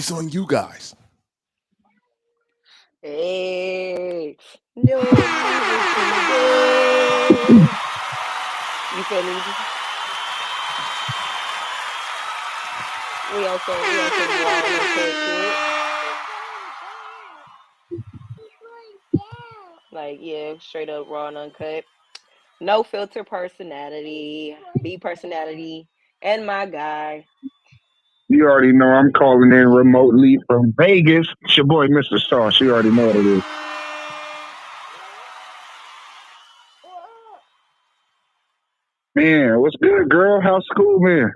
It's on you guys. Hey, no music today. You feel me? We on some raw and uncut shit. Like yeah, straight up raw and uncut. No filter personality, B personality, and my guy. You already know I'm calling in remotely from Vegas. It's your boy, Mr. Sauce. You already know what it is. Man, what's good, girl? How's school, man?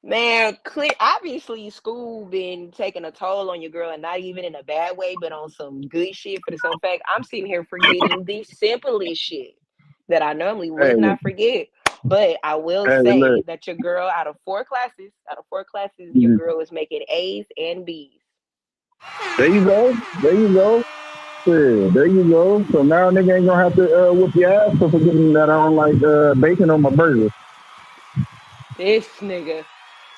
Man, clear. Obviously, school been taking a toll on your girl, and not even in a bad way, but on some good shit. For the simple fact, I'm sitting here forgetting the simplest shit that I normally Hey, would not forget. But I will hey, say look. that your girl, out of four classes, your Mhm. girl was making A's and B's. There you go. There you go. Yeah, there you go. So now nigga ain't gonna have to whoop your ass for forgetting that I don't like bacon on my burger. This nigga,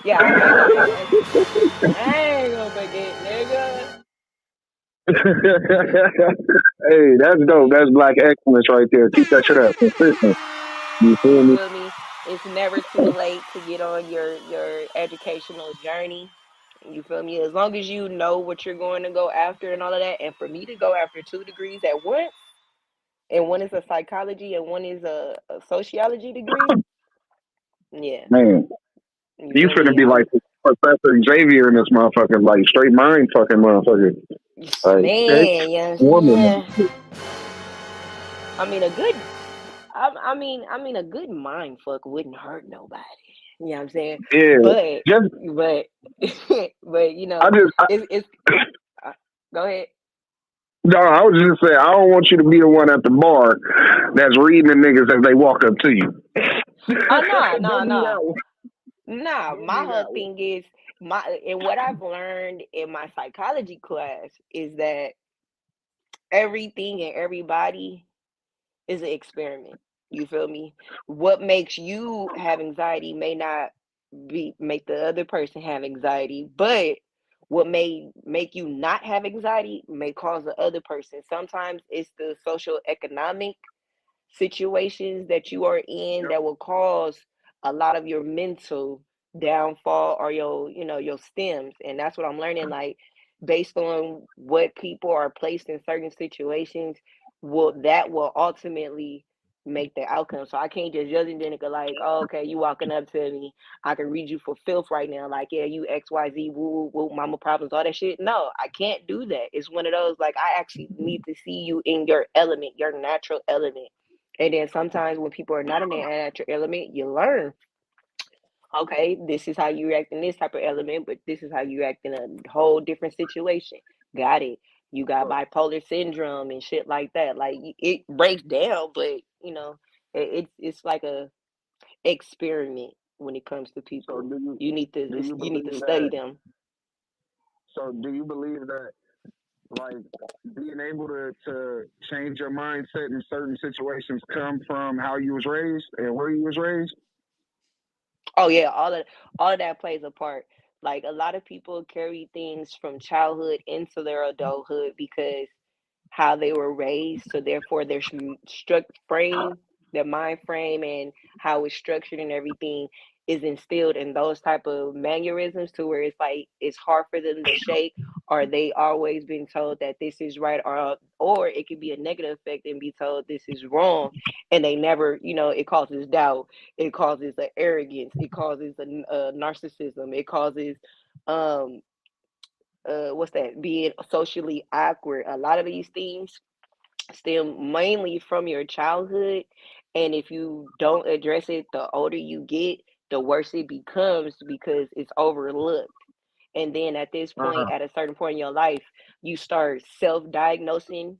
yeah, I ain't gonna forget. I ain't gonna forget, nigga. Hey, that's dope. That's black excellence right there. Keep that shit up. Consistent. You feel You me? feel me? It's never too late to get on your educational journey. You feel me? As long as you know what you're going to go after and all of that. And for me to go after 2 degrees at once, and one is a psychology and one is a sociology degree. Yeah, Man, you you feel finna me? be like Professor Xavier in this motherfucker, like straight mind fucking motherfucker. Like, okay, Man, you know what I'm woman. saying? I mean, a good I mean, a good mind fuck wouldn't hurt nobody. You know what I'm saying? Yeah, But, just but, but I just it's. Uh, Go ahead. no, I was just saying I don't want you to be the one at the bar that's reading the niggas as they walk up to you. Oh no, no, Don't be no, that one. no. Don't My be whole that one. thing is and what I've learned in my psychology class is that everything and everybody is an experiment. You feel me? What makes you have anxiety may not be make the other person have anxiety, but what may make you not have anxiety may cause the other person. Sometimes it's the social economic situations that you are in Yep. that will cause a lot of your mental downfall or your stems. And that's what I'm learning, like based on what people are placed in certain situations, will ultimately make the outcome. So I can't just judge and then go like, oh, okay, you walking up to me, I can read you for filth right now, like, yeah, you XYZ, woo woo, mama problems, all that shit. No, I can't do that. It's one of those, like, I actually need to see you in your element, your natural element. And then sometimes when people are not in their natural element, you learn, okay, this is how you react in this type of element, but this is how you act in a whole different situation. Got it. You got bipolar syndrome and shit like that. Like it breaks down, but it's like a experiment when it comes to So people. do you You need to do you you need to believe study that? them. So do you believe that like being able to change your mindset in certain situations come from how you was raised and where you was raised? Oh yeah, all of that plays a part. Like a lot of people carry things from childhood into their adulthood because how they were raised, so therefore their frame, their mind frame, and how it's structured and everything is instilled in those type of mannerisms to where it's like it's hard for them to shake, or they always been told that this is right, or it could be a negative effect and be told this is wrong, and they never, it causes doubt, it causes an arrogance, it causes a narcissism, it causes um what's that, being socially awkward. A lot of these things stem mainly from your childhood, and if you don't address it, the older you get, the worse it becomes because it's overlooked. And then at this point, Uh-huh. at a certain point in your life, you start self-diagnosing,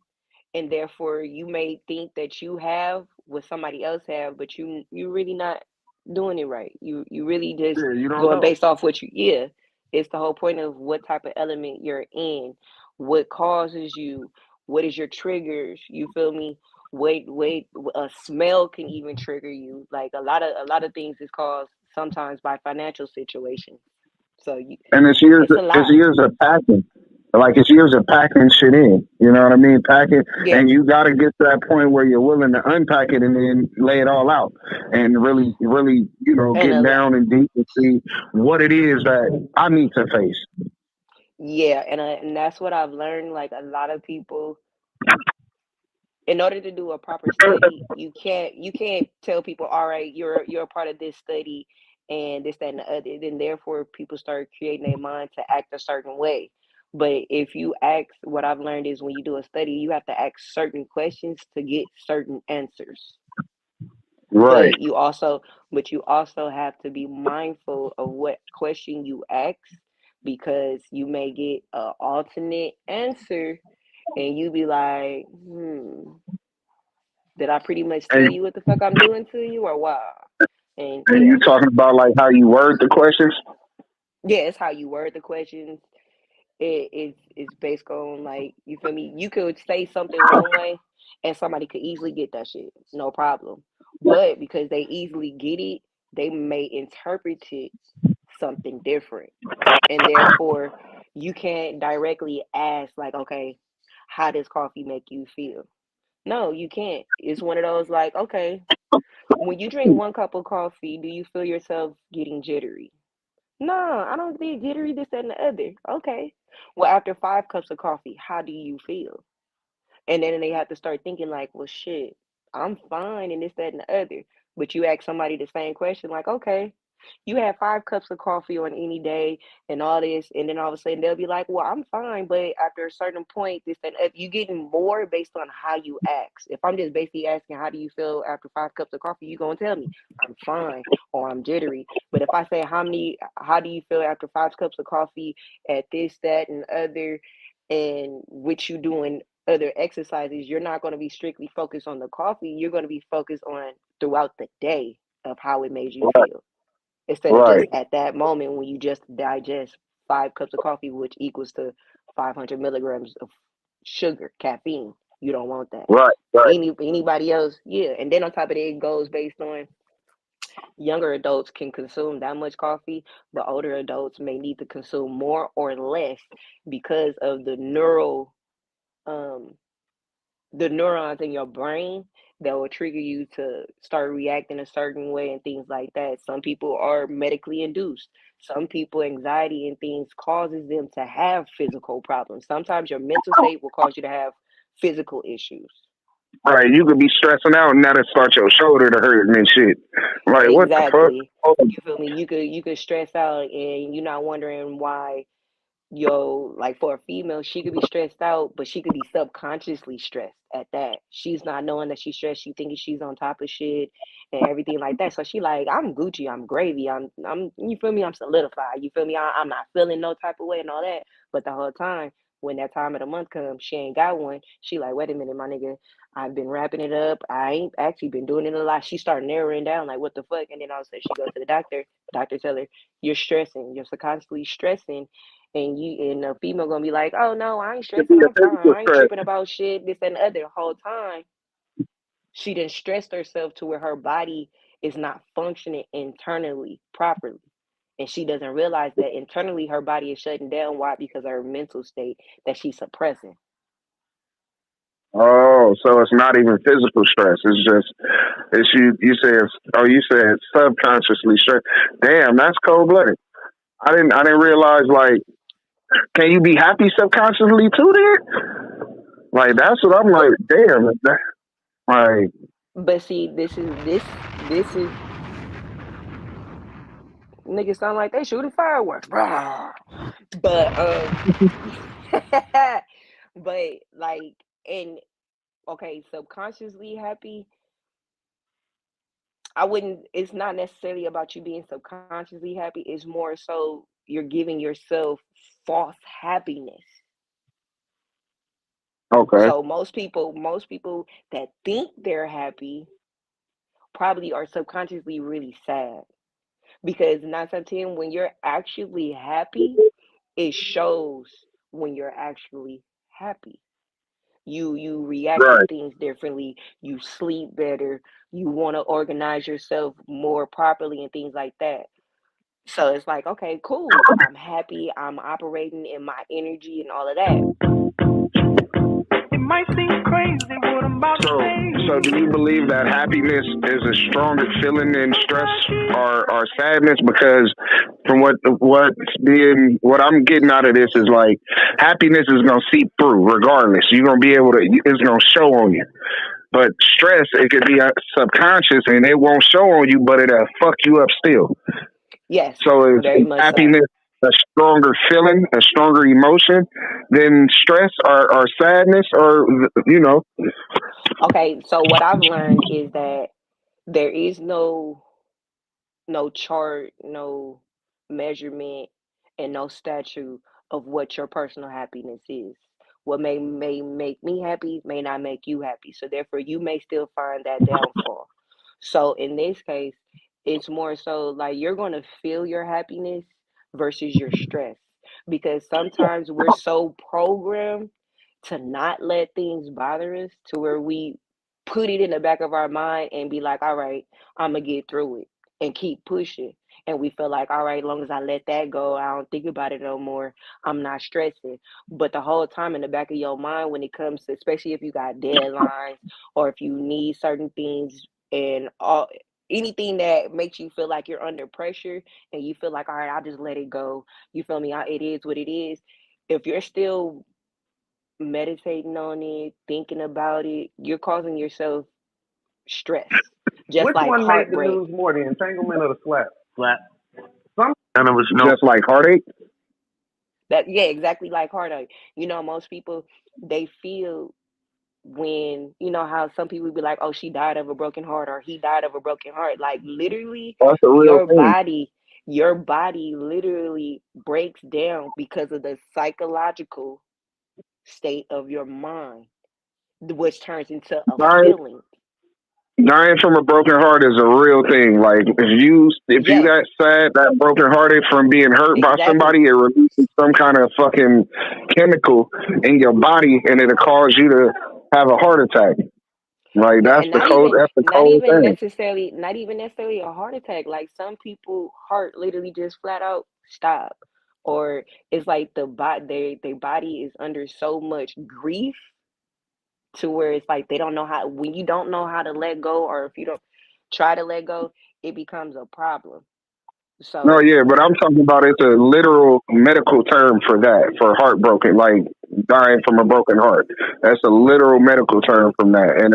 and therefore you may think that you have what somebody else have, but you really not doing it right. You really just Yeah, you don't going know. based off what you, yeah. It's the whole point of what type of element you're in, what causes you, what is your triggers, you feel me? Wait, a smell can even trigger you. Like a lot of things is caused sometimes by financial situations. So you, And it's a it's lot. years of packing. Like it's years of packing shit in. You know what I mean? Packing, Yeah, and you got to get to that point where you're willing to unpack it and then lay it all out, and really, really, and get a down and deep and see what it is that I need to face. yeah, and that's what I've learned. Like a lot of people, in order to do a proper study, you can't tell people, all right, you're a part of this study and this, that, and the other. Then therefore people start creating their mind to act a certain way. But if you ask, what I've learned is when you do a study, you have to ask certain questions to get certain answers. Right. But you also have to be mindful of what question you ask, because you may get a alternate answer and you be like, did I pretty much tell And you what the fuck I'm doing to you or what? And and yeah, you talking about like how you word the questions. yeah, it's how you word the questions. It's based on, like, you feel me? You could say something one way and somebody could easily get that shit, no problem. But because they easily get it, they may interpret it something different. And therefore you can't directly ask like, okay, how does coffee make you feel? No, you can't. It's one of those like, okay, when you drink one cup of coffee, do you feel yourself getting jittery? No, I don't get jittery, this, that, and the other. Okay. Well, after 5 cups of coffee, how do you feel? And then they have to start thinking like, well, shit, I'm fine and this, that, and the other. But you ask somebody the same question, like, okay, you had 5 cups of coffee on any day and all this, and then all of a sudden they'll be like, well, I'm fine, but after a certain point, this, and if you getting more based on how you ask. If I'm just basically asking, how do you feel after 5 cups of coffee, you gonna tell me I'm fine or I'm jittery. But if I say, how do you feel after 5 cups of coffee at this, that, and other, and what you doing other exercises, you're not going to be strictly focused on the coffee. You're going to be focused on throughout the day of how it made you Right. feel, instead of just Right. at that moment when you just digest 5 cups of coffee, which equals to 500 milligrams of sugar, caffeine. You don't want that. Right. Right. Anybody else, yeah. And then on top of it, it goes based on younger adults can consume that much coffee, but older adults may need to consume more or less because of um the neurons in your brain that will trigger you to start reacting a certain way and things like that. Some people are medically induced. Some people, anxiety and things causes them to have physical problems. Sometimes your mental state will cause you to have physical issues. Right. You could be stressing out and that'll start your shoulder to hurting and shit. Like what the fuck? Exactly. You feel me? You could stress out and you're not wondering why. Yo, like for a female, she could be stressed out, but she could be subconsciously stressed at that. She's not knowing that she's stressed. She thinking she's on top of shit and everything like that. So she like, I'm Gucci, I'm gravy, you feel me? I'm solidified. You feel me? I'm not feeling no type of way and all that. But the whole time, when that time of the month comes, she ain't got one. She like, wait a minute, my nigga, I've been wrapping it up. I ain't actually been doing it a lot. She start narrowing down, like, what the fuck? And then all of a sudden she goes to the doctor. Doctor tell her, you're stressing. You're subconsciously stressing, and the female gonna be like, "Oh no, I ain't Could stressing. be a I'm fine. physical I ain't stress. tripping about shit. This and the other." The whole time she done stressed herself to where her body is not functioning internally properly, and she doesn't realize that internally her body is shutting down. Why? Because of her mental state that she's suppressing. Oh, so it's not even physical stress. It's just it's you said you said subconsciously stress. Damn, that's cold blooded. I didn't realize like can you be happy subconsciously too then? Like that's what I'm like, damn. Like But see, this is niggas sound like they shooting fireworks, but but like, and okay, subconsciously happy, I wouldn't, it's not necessarily about you being subconsciously happy. It's more so you're giving yourself false happiness. okay. So most people that think they're happy probably are subconsciously really sad, because 9 out of 10, when you're actually happy, it shows when you're actually happy. You react to Right. things differently, you sleep better, you want to organize yourself more properly and things like that. So it's like, okay, cool. I'm happy. I'm operating in my energy and all of that. It might seem crazy what I'm about to So, say. so do you believe that happiness is a stronger feeling than stress or sadness? Because from what I'm getting out of this is like happiness is gonna seep through regardless. You're gonna be able to. It's gonna show on you. But stress, it could be subconscious and it won't show on you, but it'll fuck you up still. Yes, So very is much so. happiness a stronger feeling, a stronger emotion than stress or sadness or Okay, so what I've learned is that there is no chart, no measurement, and no statue of what your personal happiness is. What may make me happy may not make you happy. So therefore you may still find that downfall. So in this case, it's more so like you're gonna feel your happiness versus your stress. Because sometimes we're so programmed to not let things bother us to where we put it in the back of our mind and be like, all right, I'm gonna get through it and keep pushing. And we feel like, all right, as long as I let that go, I don't think about it no more. I'm not stressing. But the whole time in the back of your mind, when it comes to, especially if you got deadlines or if you need certain things and all anything that makes you feel like you're under pressure and you feel like, all right, I'll just let it go. You feel me? It is what it is. If you're still meditating on it, thinking about it, you're causing yourself stress, just Which like one made the heartbreak. news more, the entanglement or the slap? Slap. Some and it was just like heartache. That yeah, exactly like heartache. Most people they feel when how some people be like, "Oh, she died of a broken heart," or "He died of a broken heart." Like literally, That's a real your thing. body, your body literally breaks down because of the psychological state of your mind, which turns into a Dying, feeling. dying from a broken heart is a real thing. Like if you Yes, that sad, that broken hearted from being hurt by exactly. somebody, it releases some kind of fucking chemical in your body, and it'll cause you to have a heart attack. Like Yeah, that's and the code. That's the cold thing. not even necessarily a heart attack. Like some people heart literally just flat out stop. Or it's like their body is under so much grief to where it's like they don't know how when you don't know how to let go or if you don't try to let go, it becomes a problem. No, So yeah, but I'm talking about it's a literal medical term for that, for heartbroken, like dying from a broken heart. That's a literal medical term from that, and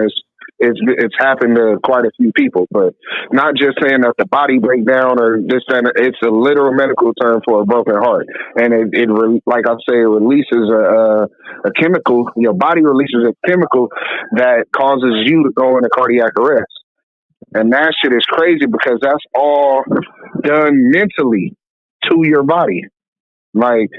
it's happened to quite a few people, but not just saying that the body breakdown or this and it's a literal medical term for a broken heart, and like I say, it releases a chemical. Your body releases a chemical that causes you to go into cardiac arrest. And that shit is crazy because that's all done mentally to your body. Like,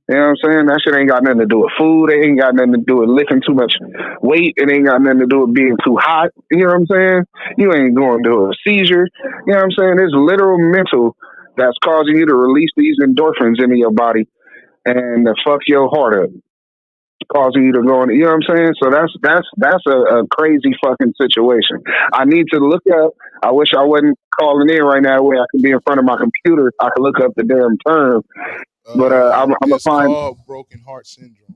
you know what I'm saying? That shit ain't got nothing to do with food. It ain't got nothing to do with lifting too much weight. It ain't got nothing to do with being too hot. You know what I'm saying? You ain't going to do a seizure. You know what I'm saying? It's literal mental that's causing you to release these endorphins into your body and to fuck your heart up, causing you to go in. You know what I'm saying? So that's a crazy fucking situation. I need to look up. I wish I wasn't calling in right now where I could be in front of my computer. I could look up the damn term, but I'm gonna It's find called broken heart syndrome.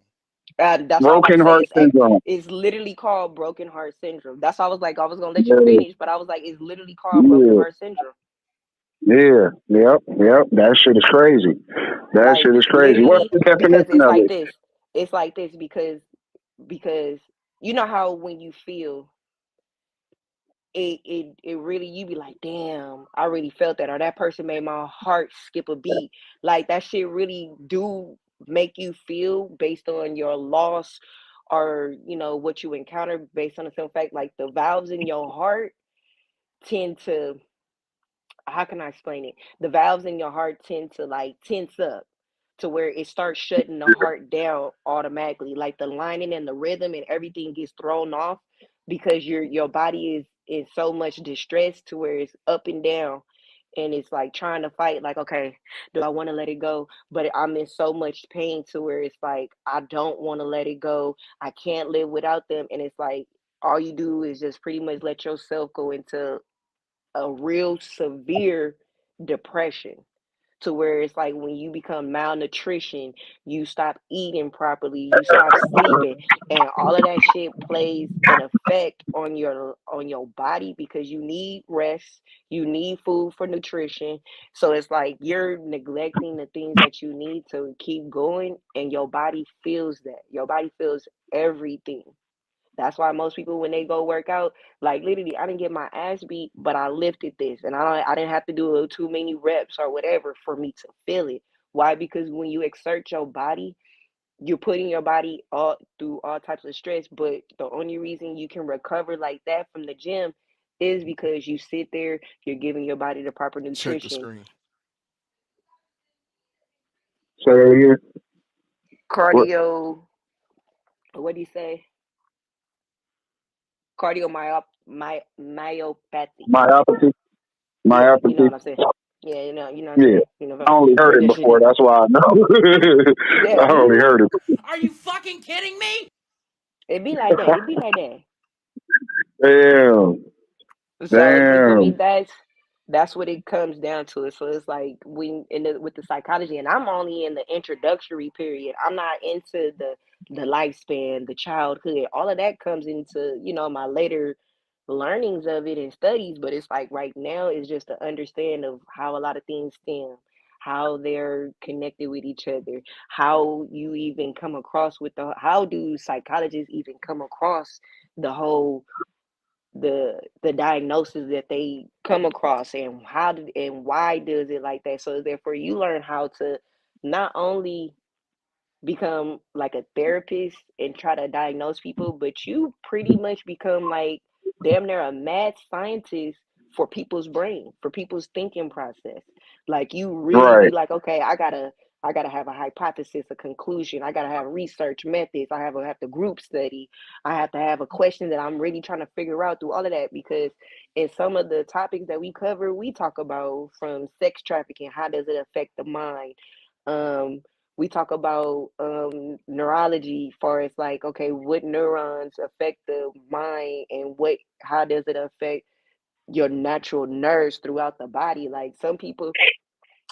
that's what I was about broken to say. heart syndrome. It's literally called broken heart syndrome. That's why I was like I was gonna let you Yeah, finish, but I was like it's literally called broken yeah, heart syndrome. yeah, yep, yep. That shit is crazy. That Like shit is crazy. What's literally the because definition it's of like it? this. It's like this because you know how when you feel it really you be like, damn, I really felt that or that person made my heart skip a beat. Like that shit really do make you feel based on your loss or what you encounter based on the simple fact like the valves in your heart tend to how can I explain it? The valves in your heart tend to like tense up to where it starts shutting the heart down automatically. Like the lining and the rhythm and everything gets thrown off because your body is in so much distress to where it's up and down and it's like trying to fight like okay do I want to let it go but I'm in so much pain to where it's like I don't want to let it go. I can't live without them and it's like all you do is just pretty much let yourself go into a real severe depression. to where it's like when you become malnutrition, you stop eating properly, you stop sleeping, and all of that shit plays an effect on your body because you need rest, you need food for nutrition. So it's like you're neglecting the things that you need to keep going, and your body feels that. Your body feels everything. That's why most people when they go work out, like literally, I didn't get my ass beat, but I lifted this, and I didn't have to do too many reps or whatever for me to feel it. Why? Because when you exert your body, you're putting your body all through all types of stress. But the only reason you can recover like that from the gym is because you sit there, you're giving your body the proper Check the nutrition, screen. So yeah, what cardio. What do you say? Myopathy. myopathy? Yeah, you know Myopathy. what I'm saying. Yeah, you know what I'm Yeah, saying. You know, I only heard yeah, it that shit. before. That's why I know. Yeah, I only heard it. Are you fucking kidding me? it be like that. It be like that. Damn, So you feel me? damn. That's what it comes down to. So it's like when with the psychology, and I'm only in the introductory period. I'm not into the lifespan, the childhood. All of that comes into my later learnings of it and studies. But it's like right now is just to understand of how a lot of things stem, how they're connected with each other, how you even come across with how do psychologists even come across the whole the diagnosis that they come across, and and why does it like that. So therefore you learn how to not only become like a therapist and try to diagnose people, but you pretty much become like damn near a mad scientist for people's brain, for people's thinking process. Like you really be Right, like, okay, I gotta have a hypothesis, a conclusion. I gotta have research methods. I have to group study. I have to have a question that I'm really trying to figure out through all of that because in some of the topics that we cover, we talk about from sex trafficking, how does it affect the mind? Um, we talk about neurology far as like okay what neurons affect the mind and what how does it affect your natural nerves throughout the body. Like some people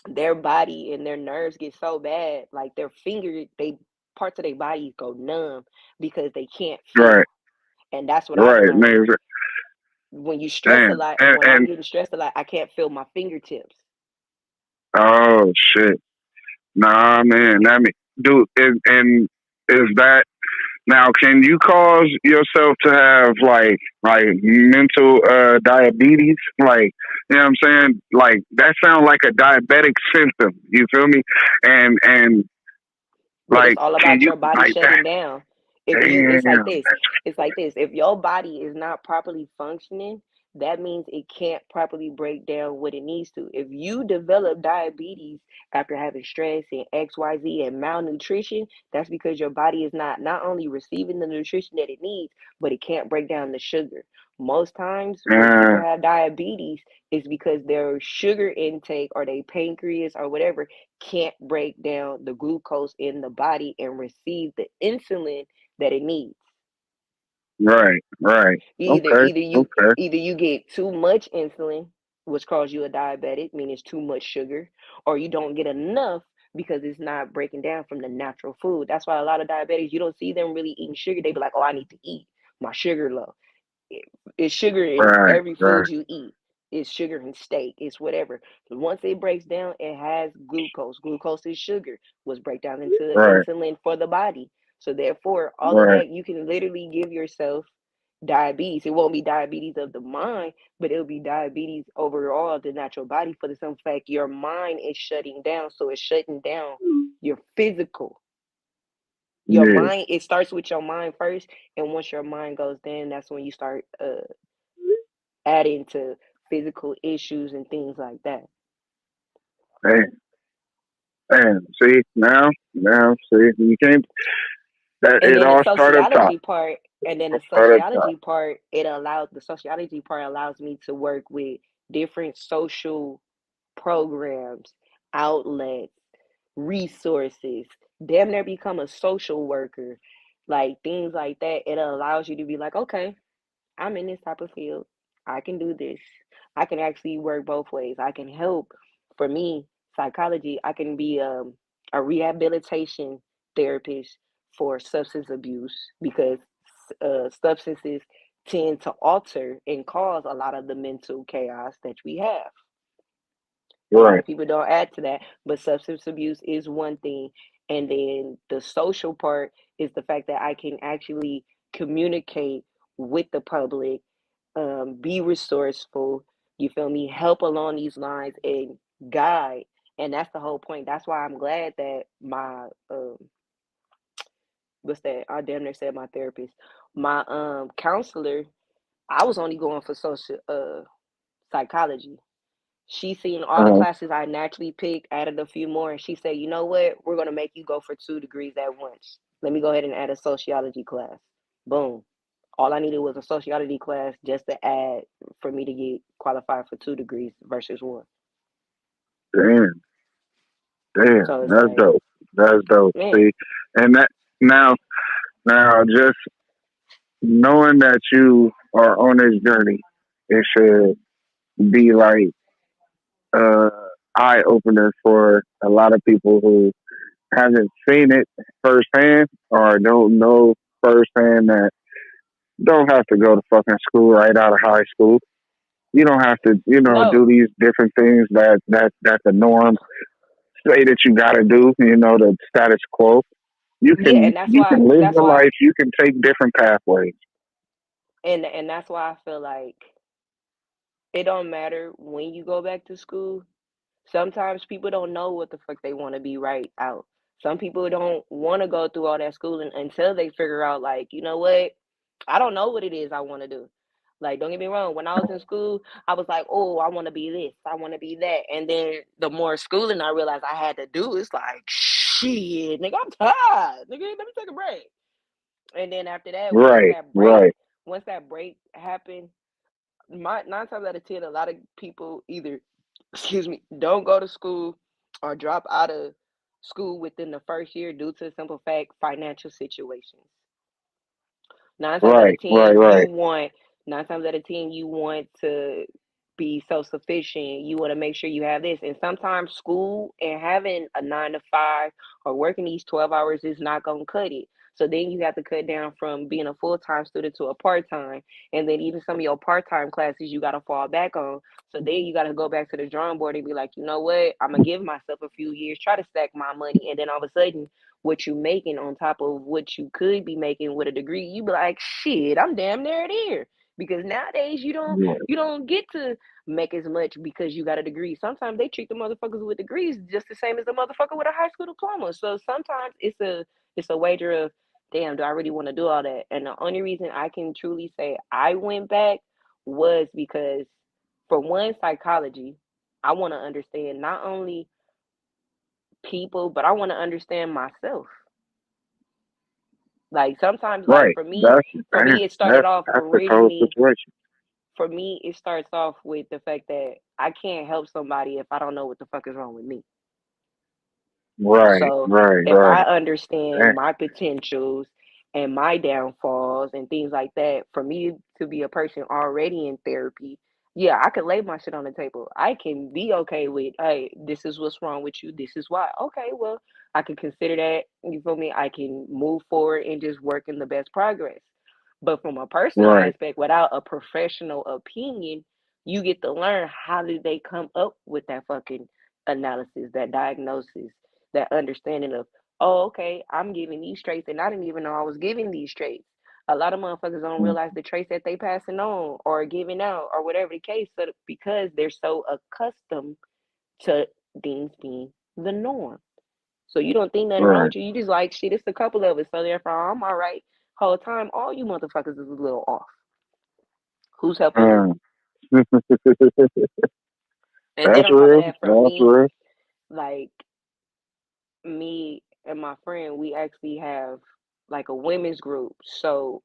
their body and their nerves get so bad like their finger they parts of their bodies go numb because they can't right, feel. And that's what I've right, learned. man. When you stress a Damn, lot, and, when I'm and getting stressed a lot, I can't feel my fingertips. oh shit, nah, man. That mean, dude, and is that now? Can you cause yourself to have like mental diabetes? Like, you know what I'm saying? Like that sounds like a diabetic symptom. You feel me? And But it's like, all can about you your body like that? shutting down. If you it's like Damn. this. It's like this. If your body is not properly functioning, that means it can't properly break down what it needs to. If you develop diabetes after having stress and XYZ and malnutrition, that's because your body is not only receiving the nutrition that it needs, but it can't break down the sugar. Most times when people Uh, have diabetes, it's because their sugar intake or their pancreas or whatever can't break down the glucose in the body and receive the insulin that it needs. right, right. Either Okay, either you okay. either you get too much insulin, which causes you a diabetic, meaning it's too much sugar, or you don't get enough because it's not breaking down from the natural food. That's why a lot of diabetics you don't see them really eating sugar. They be like, "Oh, I need to eat my sugar low." It's sugar in Right, every right, food you eat. It's sugar in steak. It's whatever. Once it breaks down, it has glucose. Glucose is sugar, was break down into right, insulin for the body. So therefore, all of right, that you can literally give yourself diabetes. It won't be diabetes of the mind, but it'll be diabetes overall of the natural body for the simple fact your mind is shutting down. So it's shutting down your physical. Your yeah, mind, it starts with your mind first, and once your mind goes down, that's when you start adding to physical issues and things like that. hey, and see now, see you can't. That And it then the all start up top. sociology part, and then the Start up top. sociology part, the sociology part allows me to work with different social programs, outlets, resources, damn near become a social worker, like things like that. It allows you to be like, okay, I'm in this type of field. I can do this. I can actually work both ways. I can help for me psychology, I can be a rehabilitation therapist for substance abuse because substances tend to alter and cause a lot of the mental chaos that we have. A lot Right. of people don't add to that, but substance abuse is one thing. And then the social part is the fact that I can actually communicate with the public, be resourceful, you feel me, help along these lines and guide. And that's the whole point. That's why I'm glad that my what's that? I damn near said my therapist. My counselor, I was only going for social psychology. She seen all the Uh-huh. classes I naturally picked, added a few more, and she said, "You know what? We're gonna make you go for 2 degrees at once. Let me go ahead and add a sociology class." Boom. All I needed was a sociology class just to add for me to get qualified for 2 degrees versus one. Damn. Damn. So it's That's like, dope. That's dope. man, See, and that now, now, just knowing that you are on this journey, it should be like uh eye opener for a lot of people who haven't seen it firsthand or don't know firsthand that don't have to go to fucking school right out of high school. You don't have to, no, do these different things that the norm say that you got to do. The status quo. You yeah, can and that's you why can live that's your why life. You can take different pathways. and that's why I feel like it don't matter when you go back to school. Sometimes people don't know what the fuck they want to be right out. Some people don't want to go through all that schooling until they figure out, like, you know what? I don't know what it is I want to do. Like, don't get me wrong. When I was in school, I was like, oh, I want to be this, I want to be that. And then the more schooling I realized I had to do, it's like, shit, nigga, I'm tired. Nigga, let me take a break. And then after that, Right, right, once that break happened, my 9 times out of 10, a lot of people either, excuse me, don't go to school or drop out of school within the first year due to the simple fact financial situations. Nine times out right, of ten, right, you right, want 9 times out of 10, you want to be self sufficient. You want to make sure you have this. And sometimes school and having a 9 to 5 or working these 12 hours is not gonna cut it. So then you have to cut down from being a full time student to a part time. And then even some of your part time classes you gotta fall back on. So then you gotta go back to the drawing board and be like, you know what? I'm gonna give myself a few years, try to stack my money, and then all of a sudden what you making on top of what you could be making with a degree, you be like, shit, I'm damn near there. Because nowadays right, you don't get to make as much because you got a degree. Sometimes they treat the motherfuckers with degrees just the same as the motherfucker with a high school diploma. So sometimes it's a wager of, damn, do I really want to do all that? And the only reason I can truly say I went back was because, for one, psychology. I want to understand not only people, but I want to understand myself. Like sometimes, like right. That's for damn. me, it started off That's the whole originally. situation. For me, it starts off with the fact that I can't help somebody if I don't know what the fuck is wrong with me. Right, So right, if I right. understand Damn. my potentials and my downfalls and things like that, for me to be a person already in therapy, yeah, I could lay my shit on the table. I can be okay with, hey, this is what's wrong with you. This is why. Okay, well, I can consider that. You feel me? I can move forward and just work in the best progress. But from a personal Right, aspect, without a professional opinion, you get to learn how did they come up with that fucking analysis, that diagnosis, that understanding of, oh, okay, I'm giving these traits and I didn't even know I was giving these traits. A lot of motherfuckers don't mm, realize the traits that they passing on or giving out or whatever the case, so because they're so accustomed to things being the norm. So you don't think nothing wrong right. with you. You just like, shit, it's a couple of us, so therefore I'm all right. Whole time, all you motherfuckers is a little off. Who's helping who? Mm. And then That's on top of real. that, for That's me, real. like, me and my friend, we actually have like a women's group. So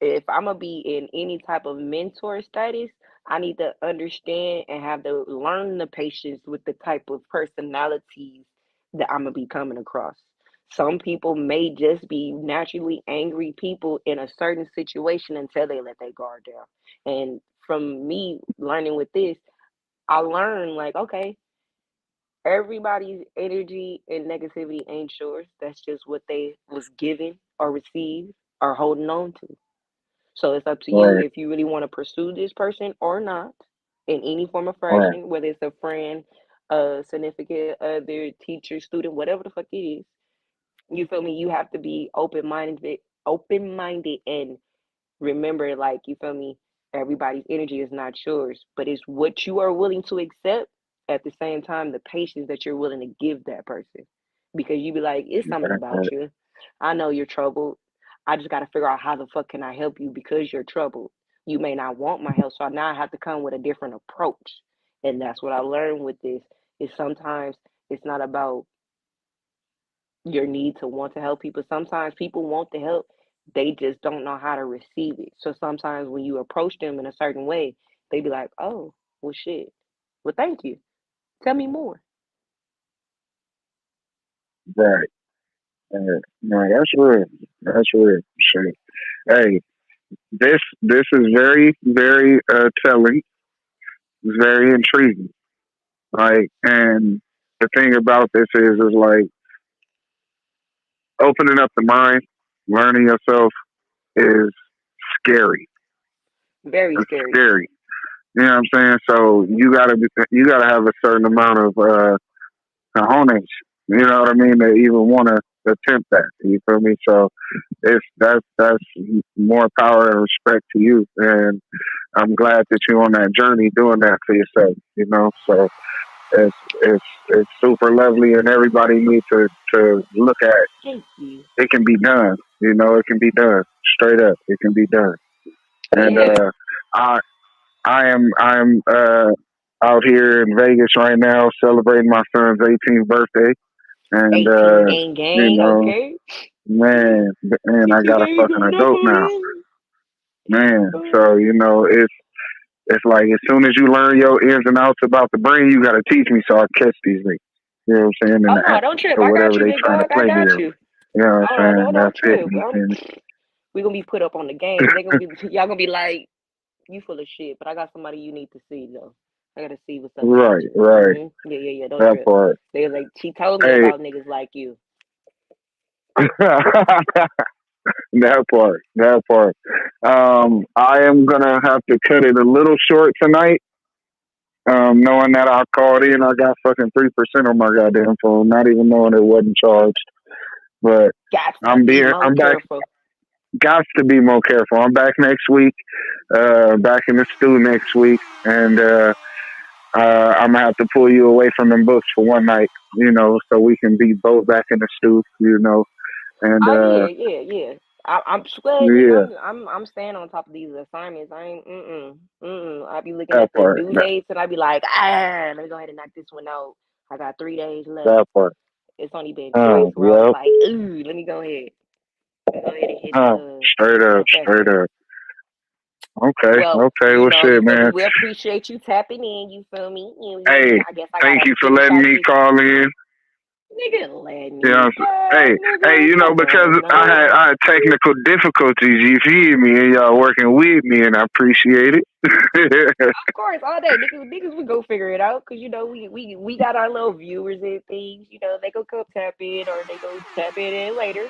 if I'm gonna be in any type of mentor status, I need to understand and have to learn the patience with the type of personalities that I'm gonna be coming across. Some people may just be naturally angry people in a certain situation until they let their guard down. And from me learning with this, I learned like, okay, Everybody's energy and negativity ain't yours. That's just what they was given or received or holding on to. So it's up to you Right, if you really want to pursue this person or not in any form of right, fashion, whether it's a friend, a significant other, teacher, student, whatever the fuck it is. You feel me? You have to be open minded and remember, like, you feel me, everybody's energy is not yours, but it's what you are willing to accept, at the same time the patience that you're willing to give that person, because you be like, it's something about right, you. I know you're troubled. I just got to figure out how the fuck can I help you because you're troubled. You may not want my help, so now I have to come with a different approach. And that's what I learned with this, is sometimes it's not about your need to want to help people. Sometimes people want the help, they just don't know how to receive it. So sometimes when you approach them in a certain way, they be like, "Oh, well, shit. Well, thank you. Tell me more." right. No, that's real. That's real. Shit. Hey, this is very, very telling. It's very intriguing. Like, and the thing about this is like opening up the mind, learning yourself is scary. Very It's scary. scary. You know what I'm saying? So you gotta have a certain amount of cojones. You know what I mean? To even want to attempt that. You feel me? So it's that's more power and respect to you, and I'm glad that you're on that journey doing that for yourself. You know, so it's super lovely, and everybody needs to look at Thank you. it. Can be done. You know, it can be done. Straight up, it can be done. And Yeah. I I'm out here in Vegas right now celebrating my son's 18th birthday, and 18 gang you gang. know, Okay. man, I 18 got a gang fucking going up adult on now, him. man. So you know, it's like as soon as you learn your ins and outs about the brain, you got to teach me so I catch these niggas. You know what I'm saying? In Oh the no, act don't trip. or I got whatever you, they big trying to dog. I play me got as. you. You know what I'm Oh no, saying? don't That's it. trip. You feel me? We gonna be put up on the game. They gonna be y'all gonna be like, you full of shit. But I got somebody you need to see though. I gotta see what's up about Right, you. right. Yeah, yeah, yeah. Don't That trip. part. They was like, she told me Hey, about niggas like you. that part. That part. I am gonna have to cut it a little short tonight. Knowing that I called in, I got fucking 3% on my goddamn phone, not even knowing it wasn't charged. But Got to be more I'm back. careful. Got to be more careful. I'm back next week. Back in the stew next week, and I'm gonna have to pull you away from them books for one night. You know, so we can be both back in the stew. You know, and Oh yeah, yeah, yeah. I'm sweating. yeah, I'm staying on top of these assignments. I ain't I be looking that at the part. due dates and I be like, let me go ahead and knock this one out. I got 3 days left. That part. It's only been twice where I was Yep. like, ooh, let me go ahead. Let me go ahead and hit the Straight up, straight professor. up. Okay, Well, okay. Well, you shit, feel me? man. We appreciate you tapping in. You feel me? You hear me? Hey, I guess I thank gotta you for finish letting out me this call in. nigga. Let You me know, go, hey, hey, nigga. you know, Come because on, no. I had technical difficulties. You feel me? And y'all working with me, and I appreciate it. Of course, all day niggas we go figure it out because you know we got our little viewers and things. You know they go come tap in or they go tap in later.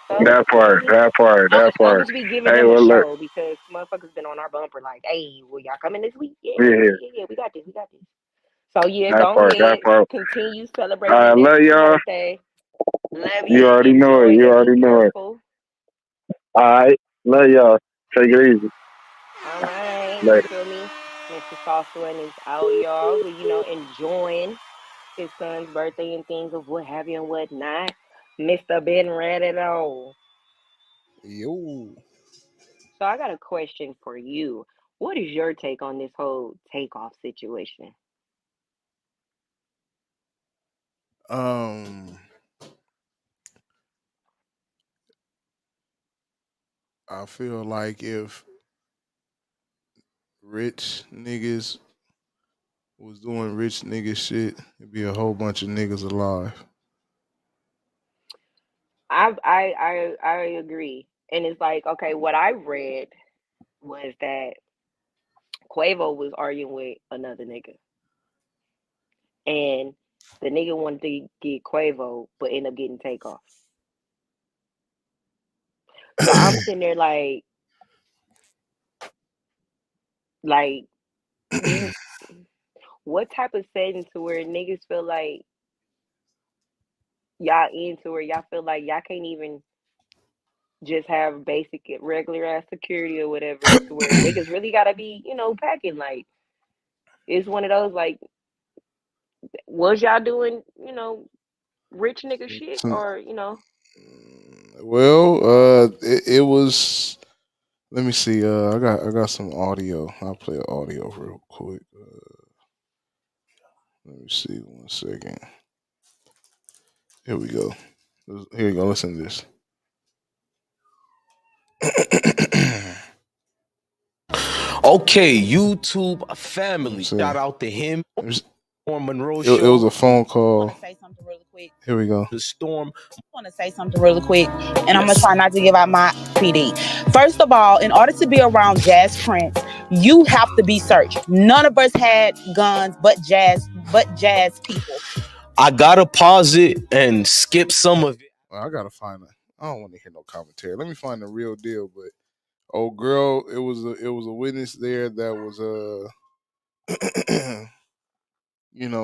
So That you feel part, me? that part, that Long part. as we giving Hey, them a well, look, show because motherfuckers been on our bumper like, hey, well y'all coming this week? Yeah, yeah, yeah, yeah, yeah, yeah. We got this, we got this. So yeah, that go part, that ahead, part. continue I celebrating this love y'all. birthday. Love You you. already know it. Enjoy You and be already know it. careful. All right, love y'all. Take it easy. All right, you Later. feel me? Mr. Saucewan is out, y'all. You know, enjoying his son's birthday and things of what have you and whatnot. Mr. Ben read it all. Yo. So I got a question for you. What is your take on this whole takeoff situation? Um, I feel like if rich niggas was doing rich nigga shit, it'd be a whole bunch of niggas alive. I agree. And it's like, okay, what I read was that Quavo was arguing with another nigga. and the nigga wanted to get Quavo, but ended up getting Takeoff. So I'm sitting there like you, what type of setting to where niggas feel like y'all into where y'all feel like y'all can't even just have basic regular ass security or whatever to where niggas really gotta be, packing like it's one of those like was y'all doing, rich nigga shit Some, or, well, it was. Let me see. I got some audio. I'll play audio real quick. Let me see. 1 second. Here we go. Here you go. Listen to this. Okay, YouTube family. So, Shout out to him. Or Monroe it Show. was a phone call. Say something really quick. Here we go. The storm. I want to say something really quick, and I'm gonna try not to give out my PD. First of all, in order to be around Jazz Prince, you have to be searched. None of us had guns, but Jazz people. I gotta pause it and skip some of it. Well, I gotta find it. I don't want to hear no commentary. Let me find the real deal. But old girl, it was a witness there that was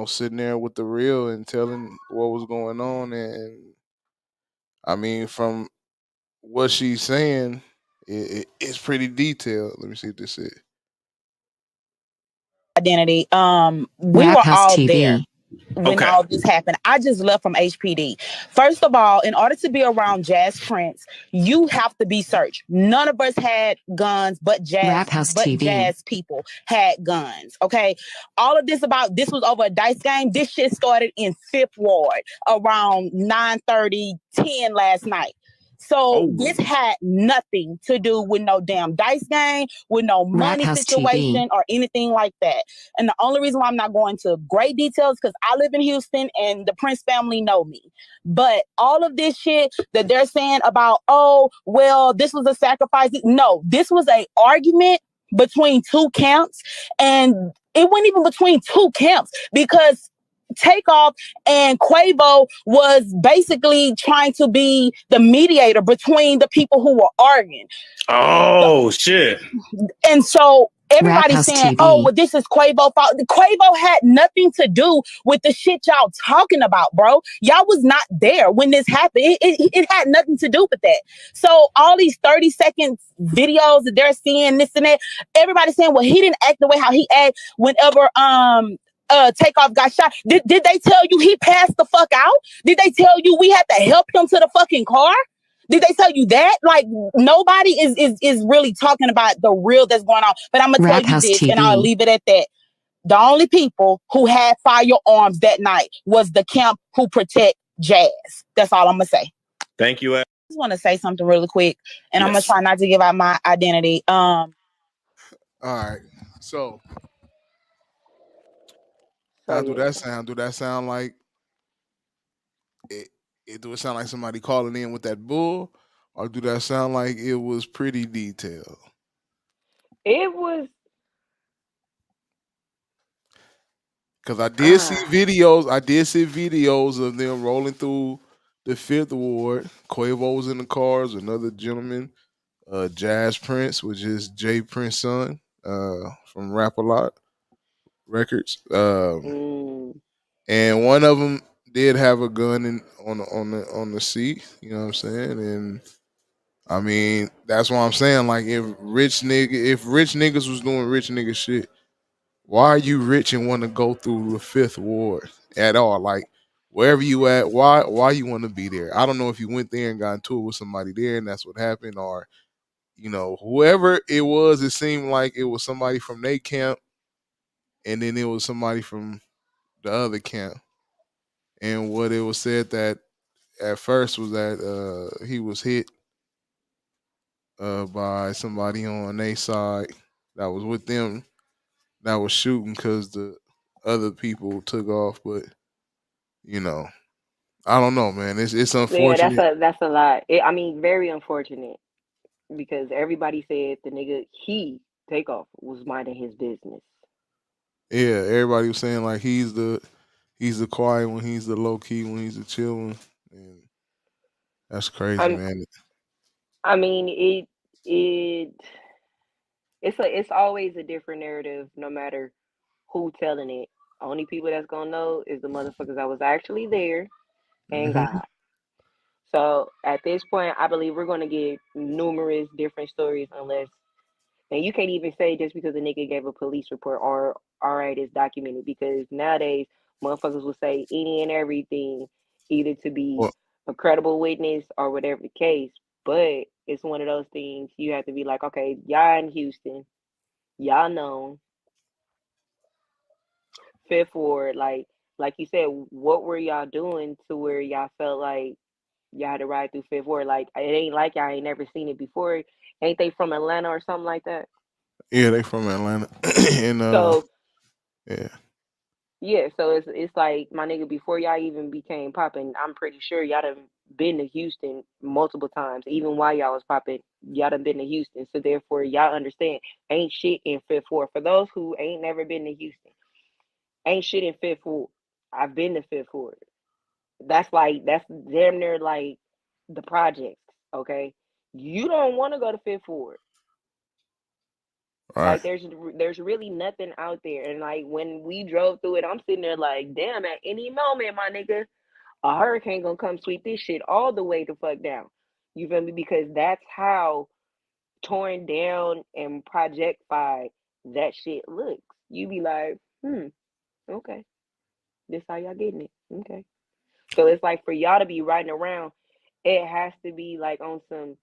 sitting there with the real and telling what was going on, and I mean from what she's saying, it's pretty detailed. Let me see if this is Identity. We Rap were House all TV. there when all this happened. I just left from HPD. First of all, in order to be around Jazz Prince, you have to be searched. None of us had guns, but Rap House TV. Jazz people had guns. Okay, all of this was over a dice game. This shit started in Fifth Ward around 9:30, 10 last night. So this had nothing to do with no damn dice game, with no money situation or anything like that. And the only reason why I'm not going to great details because I live in Houston and the Prince family know me. But all of this shit that they're saying about, oh, well, this was a sacrifice. No, this was an argument between two camps. And it wasn't even between two camps because Takeoff and Quavo was basically trying to be the mediator between the people who were arguing. Oh, shit. And so everybody's saying, oh, well, this is Quavo's fault. Quavo had nothing to do with the shit y'all talking about, bro. Y'all was not there when this happened. It had nothing to do with that. So all these 30-second videos that they're seeing, this and that, everybody's saying, well, he didn't act the way how he acted whenever Takeoff got shot. Did they tell you he passed the fuck out? Did they tell you we had to help him to the fucking car? Did they tell you that? Like nobody is really talking about the real that's going on. But I'm gonna tell you this, and I'll leave it at that. The only people who had firearms that night was the camp who protect Jazz. That's all I'm gonna say. Thank you. I just want to say something really quick, and I'm gonna try not to give out my identity. all right. So how do that sound? Do that sound like it? Do it sound like somebody calling in with that bull, or do that sound like it was pretty detailed? It was. Because I did see videos. I did see videos of them rolling through the Fifth Ward. Quavo was in the cars. Another gentleman, Jazz Prince, which is Jay Prince's son, from Rap A Lot Records. And one of them did have a gun on the seat. You know what I'm saying? And I mean, that's why I'm saying, like, if rich niggas was doing rich nigga shit, why are you rich and want to go through the Fifth Ward at all? Like, wherever you at, why you want to be there? I don't know if you went there and got into it with somebody there and that's what happened, or whoever it was, it seemed like it was somebody from their camp, and then it was somebody from the other camp. And what it was said that at first was that he was hit by somebody on their side that was with them that was shooting because the other people took off. But I don't know, man. It's unfortunate. Yeah, that's a lot. I mean, very unfortunate because everybody said the nigga Takeoff was minding his business. Yeah, everybody was saying like he's the he's the quiet one, he's the low key one, he's the chill one, and that's crazy, I'm. man. I mean, it it's always a different narrative, no matter who telling it. Only people that's gonna know is the motherfuckers that was actually there and Hmm. God. So at this point, I believe we're gonna get numerous different stories, unless, and you can't even say just because a nigga gave a police report or all right, it's documented, because nowadays motherfuckers will say any and everything, either to be Well, a credible witness or whatever the case. But it's one of those things you have to be like, okay, y'all in Houston, y'all know Fifth Ward, like you said, what were y'all doing to where y'all felt like y'all had to ride through Fifth Ward? Like it ain't like y'all ain't never seen it before. Ain't they from Atlanta or something like that? yeah, they from Atlanta, and So yeah, yeah, so it's like my nigga, before y'all even became popping, I'm pretty sure y'all done been to Houston multiple times. Even while y'all was popping, y'all done been to Houston. So therefore y'all understand ain't shit in Fifth Ward. For those who ain't never been to Houston, ain't shit in Fifth Ward. I've been to Fifth Ward. That's damn near like the projects, okay? You don't want to go to Fifth Ward. right, Like there's really nothing out there. And like when we drove through it, I'm sitting there like, damn, at any moment, my nigga, a hurricane gonna come sweep this shit all the way the fuck down. You feel me? Because that's how torn down and projectified that shit looks. You be like, okay, this how y'all getting it. Okay. So it's like for y'all to be riding around, it has to be like on some,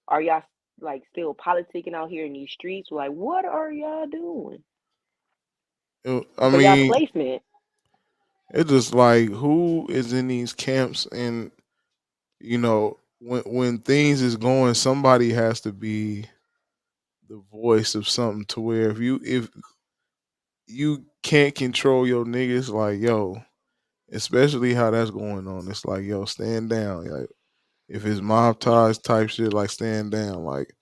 are y'all like still politicking out here in these streets? Like, what are y'all doing I for y'all mean, placement? it's just like who is in these camps, and when things is going, somebody has to be the voice of something to where if you can't control your niggas, like yo, especially how that's going on, it's like yo, stand down. Like if it's mob ties type shit, like stand down. Like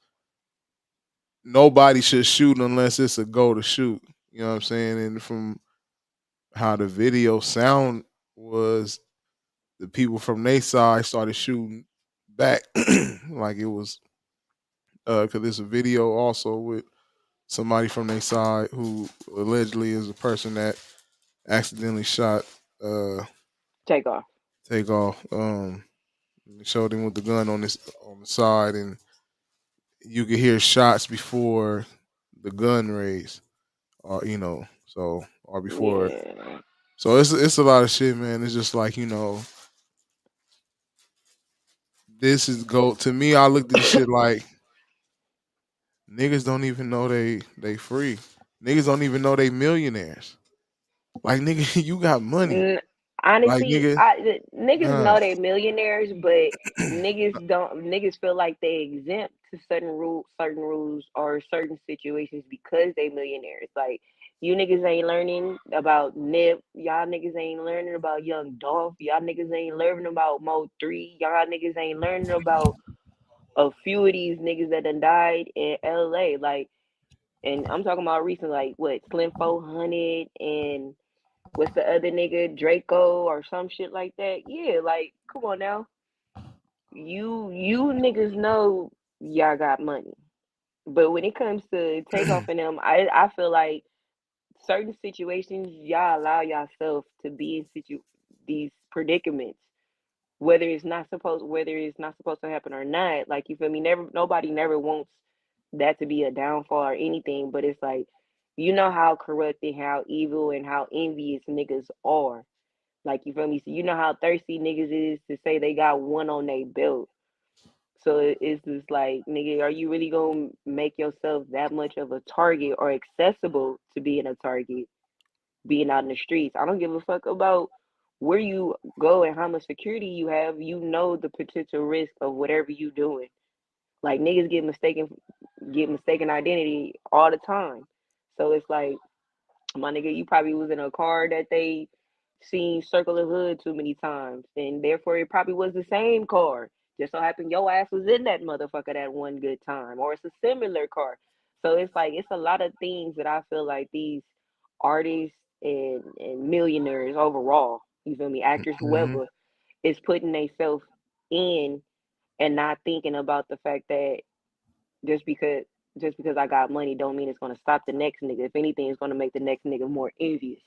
nobody should shoot unless it's a go to shoot. You know what I'm saying? And from how the video sound was, the people from their side started shooting back, like it was because there's a video also with somebody from their side who allegedly is a person that accidentally shot uh Take off. Takeoff. Showed him with the gun on the side, and you could hear shots before the gun raised, or or before. Yeah. So it's a lot of shit, man. It's just like this is go to me. I looked at this shit like niggas don't even know they free. Niggas don't even know they millionaires. Like nigga, you got money. N- Like Honestly, nigga, niggas nah. know they millionaires, but niggas feel like they exempt to certain rules or certain situations because they millionaires. Like you niggas ain't learning about Nip, y'all niggas ain't learning about Young Dolph, y'all niggas ain't learning about Mo3, y'all niggas ain't learning about a few of these niggas that done died in LA. Like, and I'm talking about recent, like what, Slim 400 and what's the other nigga, Draco or some shit like that. Yeah, like come on now. You niggas know y'all got money. But when it comes to takeoff and them, I feel like certain situations y'all allow yourself to be in these predicaments, whether it's not supposed to happen or not. Like you feel me? Never nobody never wants that to be a downfall or anything, but it's like you know how corrupt and how evil and how envious niggas are. Like you feel me? So you know how thirsty niggas is to say they got one on their belt. So it's just like, nigga, are you really gonna make yourself that much of a target or accessible to being a target, being out in the streets? I don't give a fuck about where you go and how much security you have. You know the potential risk of whatever you doing. Like niggas get mistaken identity all the time. So it's like, my nigga, you probably was in a car that they seen circle the hood too many times, and therefore it probably was the same car. Just so happened your ass was in that motherfucker that one good time, or it's a similar car. So it's like it's a lot of things that I feel like these artists and millionaires overall. You feel me? Actors, Mm-hmm. whoever is putting themselves in and not thinking about the fact that just because just because I got money don't mean it's gonna stop the next nigga. If anything, it's gonna make the next nigga more envious.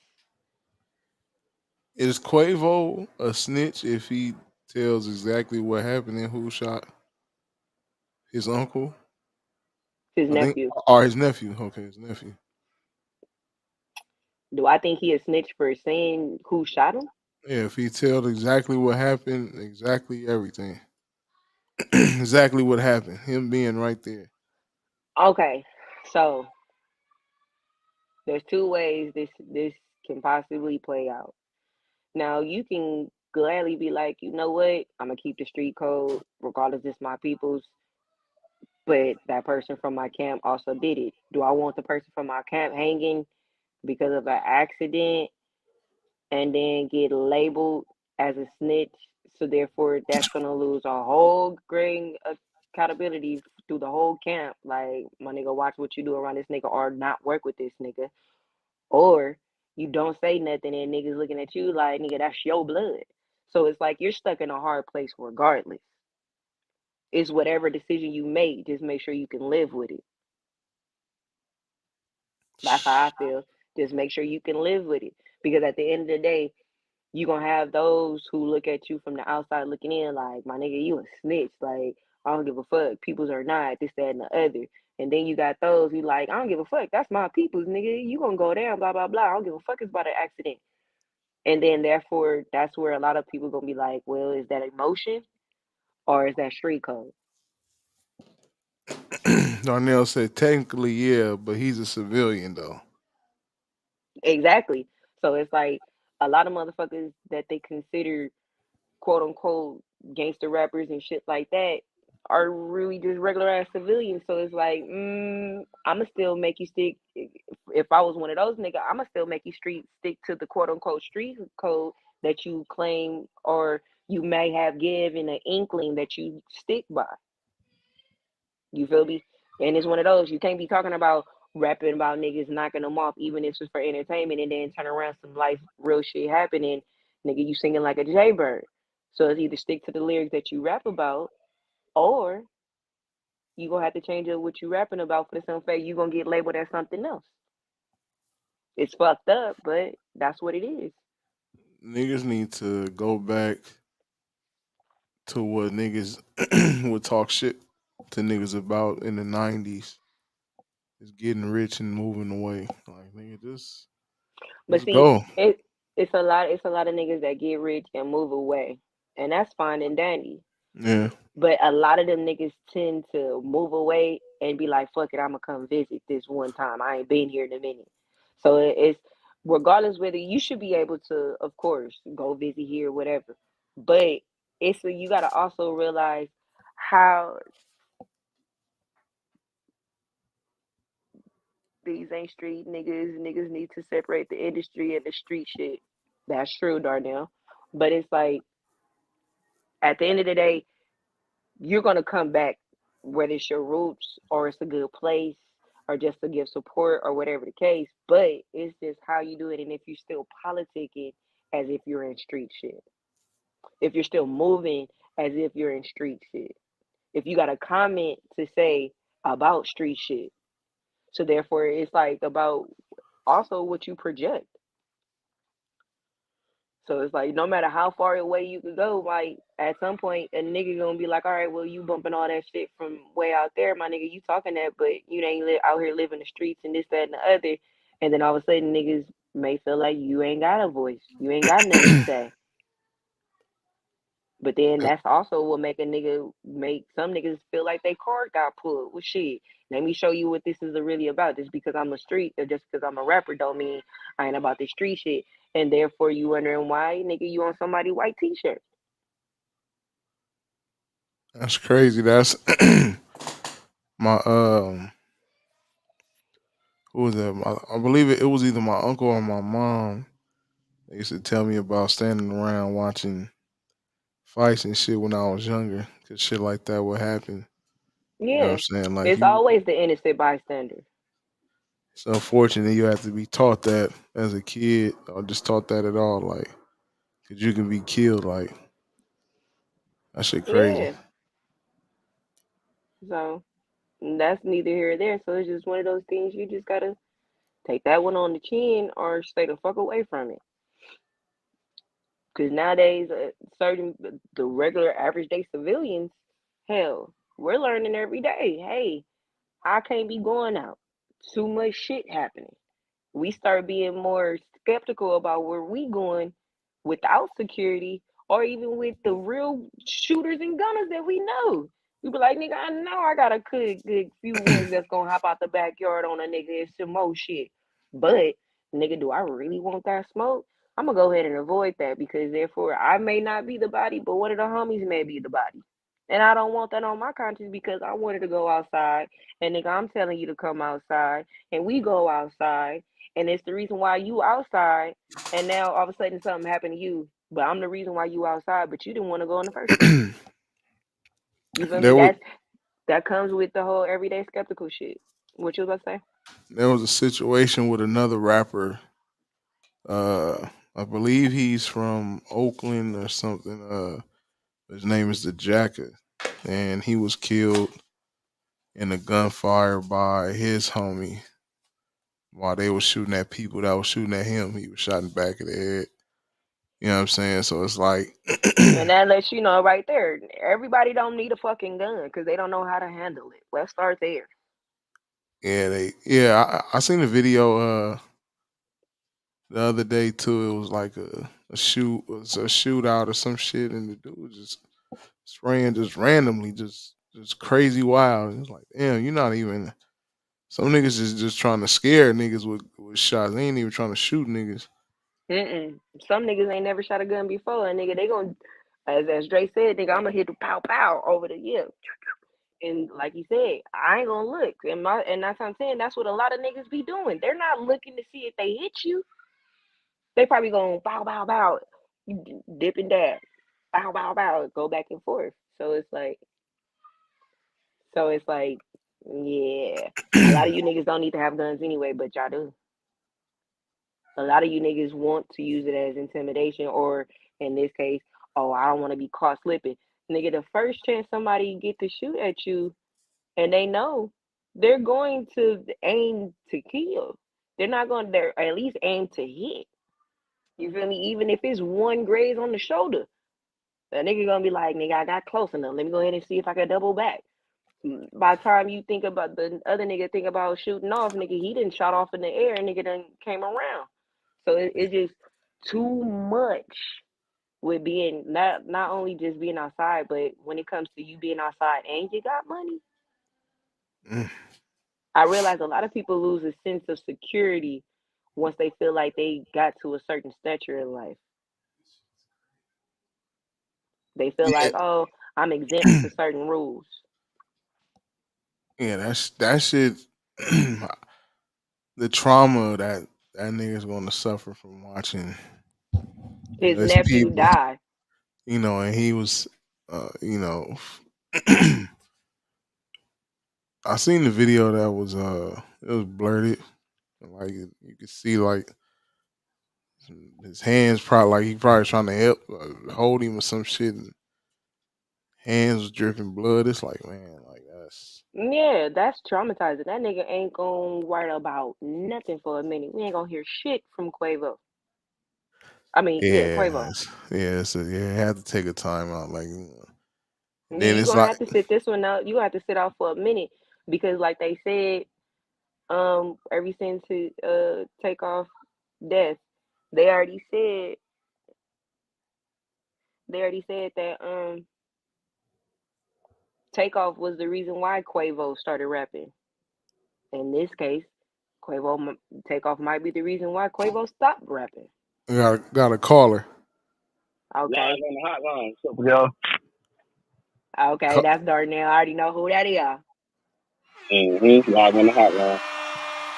Is Quavo a snitch if he tells exactly what happened and who shot his uncle? His I think, nephew. or his nephew. Okay, his nephew. Do I think he a snitch for saying who shot him? Yeah, if he tells exactly what happened, exactly everything, exactly what happened, him being right there. Okay, so there's two ways this can possibly play out. Now you can gladly be like, you know what, I'm gonna keep the street code regardless it's my people's, but that person from my camp also did it. Do I want the person from my camp hanging because of an accident and then get labeled as a snitch? So therefore, that's gonna lose a whole grain of accountability through the whole camp. Like, my nigga, watch what you do around this nigga, or not work with this nigga. Or you don't say nothing and niggas looking at you like, nigga, that's your blood. So it's like you're stuck in a hard place regardless. It's whatever decision you make, just make sure you can live with it. That's how I feel. Just make sure you can live with it. Because at the end of the day, you gonna have those who look at you from the outside looking in like, my nigga, you a snitch. Like, I don't give a fuck. Peoples are not, this, that, and the other. And then you got those who like, I don't give a fuck. That's my peoples, nigga. You gonna go down, blah, blah, blah. I don't give a fuck. It's about an accident. And then therefore, that's where a lot of people gonna be like, well, is that emotion or is that street code? Darnell said technically, yeah, but he's a civilian though. Exactly. So it's like a lot of motherfuckers that they consider quote unquote gangster rappers and shit like that are really just regular ass civilians. So it's like, I'ma still make you stick. If I was one of those nigga, I'ma still make you stick to the quote unquote street code that you claim or you may have given an inkling that you stick by. You feel me? And it's one of those you can't be talking about rapping about niggas knocking them off, even if it's for entertainment, and then turn around some life real shit happening, nigga, you singing like a jaybird. So it's either stick to the lyrics that you rap about, or you gonna have to change up what you rapping about for the simple fact you gonna get labeled as something else. It's fucked up, but that's what it is. Niggas need to go back to what niggas would talk shit to niggas about in the '90s. Is getting rich and moving away. Like nigga, But just see, go. it's a lot of niggas that get rich and move away, and that's fine and dandy. Yeah. But a lot of them niggas tend to move away and be like, fuck it, I'ma come visit this one time. I ain't been here in a minute. So it's regardless whether you should be able to, of course, go visit here, whatever. But you gotta also realize how these ain't street niggas. Niggas need to separate the industry and the street shit. That's true, Darnell. But it's like at the end of the day, you're gonna come back, whether it's your roots or it's a good place or just to give support or whatever the case. But it's just how you do it, and if you're still politicking as if you're in street shit, if you're still moving as if you're in street shit, if you got a comment to say about street shit, so therefore it's like about also what you project. So it's like no matter how far away you could go, like at some point a nigga gonna be like, all right, well you bumping all that shit from way out there, my nigga, you talking that, but you ain't out here living the streets and this, that, and the other. And then all of a sudden niggas may feel like you ain't got a voice, you ain't got nothing to say. But then that's also what make some niggas feel like they card got pulled. Well, shit, let me show you what this is really about. Just because I'm a street or just because I'm a rapper don't mean I ain't about this street shit. And therefore you wondering why, nigga, you on somebody white t-shirt. That's crazy. That's my who was that? I believe it was either my uncle or my mom. They used to tell me about standing around watching fights and shit when I was younger, cause shit like that would happen. You know what I'm Yeah. saying? Like It's you, always the innocent bystander. It's unfortunate you have to be taught that as a kid, or just taught that at all. Like, cause you can be killed. Like, that shit crazy. Yeah. So that's neither here or there. So it's just one of those things you just gotta take that one on the chin or stay the fuck away from it. Because nowadays, the regular average day civilians, hell, we're learning every day. Hey, I can't be going out. Too much shit happening. We start being more skeptical about where we going without security or even with the real shooters and gunners that we know. We be like, nigga, I know I got a good few ones that's gonna hop out the backyard on a nigga and some more shit. But nigga, do I really want that smoke? I'm gonna go ahead and avoid that because therefore I may not be the body, but one of the homies may be the body. And I don't want that on my conscience because I wanted to go outside. And nigga, I'm telling you to come outside. And we go outside. And it's the reason why you outside. And now all of a sudden something happened to you. But I'm the reason why you outside, but you didn't want to go in the first place. You feel me? There was That comes with the whole everyday skeptical shit. What you was about to say? there was a situation with another rapper. I believe he's from Oakland or something. His name is the Jacker, and he was killed in a gunfire by his homie while they were shooting at people that was shooting at him. He was shot in the back of the head. You know what I'm saying? So it's like, And that lets you know right there, everybody don't need a fucking gun because they don't know how to handle it. Let's start there. I seen the video the other day too. It was like a shootout or some shit, and the dude was just spraying just randomly, just crazy wild. And it's like, damn, you're not even. Some niggas is just trying to scare niggas with shots. They ain't even trying to shoot niggas. Some niggas ain't never shot a gun before, and nigga, they gonna, as Dre said, nigga, I'm gonna hit the pow pow over the hip. And like you said, I ain't gonna look. And that's what I'm saying. That's what a lot of niggas be doing. They're not looking to see if they hit you. They probably gonna bow bow bow, dip and dab, bow bow bow, go back and forth. So it's like, yeah. A lot of you niggas don't need to have guns anyway, but y'all do. A lot of you niggas want to use it as intimidation, or in this case, oh, I don't want to be caught slipping. Nigga, the first chance somebody get to shoot at you and they know, they're going to aim to kill. They're not going to at least aim to hit. You feel me? Even if it's one graze on the shoulder, that nigga gonna be like, nigga, I got close enough. Let me go ahead and see if I can double back. By the time you think about the other nigga think about shooting off, nigga, he didn't shot off in the air, nigga done came around. So it's just too much with being not only just being outside, but when it comes to you being outside and you got money. Mm. I realize a lot of people lose a sense of security once they feel like they got to a certain stature in life. They feel Yeah, like, oh, I'm exempt to certain rules. yeah, that shit. The trauma that nigga's gonna suffer from watching His his nephew people, died. and he was, you know, I seen the video that was it was blurted, like you could see like his hands probably like he probably trying to help hold him or some shit, and hands was dripping blood. It's like, man, like that's Yeah, that's traumatizing. That nigga ain't gonna worry about nothing for a minute. We ain't gonna hear shit from Quavo. I mean, yeah, Quavo. it had to take a time out, like, and then You it's gonna like, have to sit this one out. You have to sit out for a minute because, like they said, ever since his Takeoff death, they already said that Takeoff was the reason why Quavo started rapping. In this case, Takeoff might be the reason why Quavo stopped rapping. got a caller. Okay, Live on the hotline. So, yo. okay, that's Darnell. I already know who that is. Live on the hotline.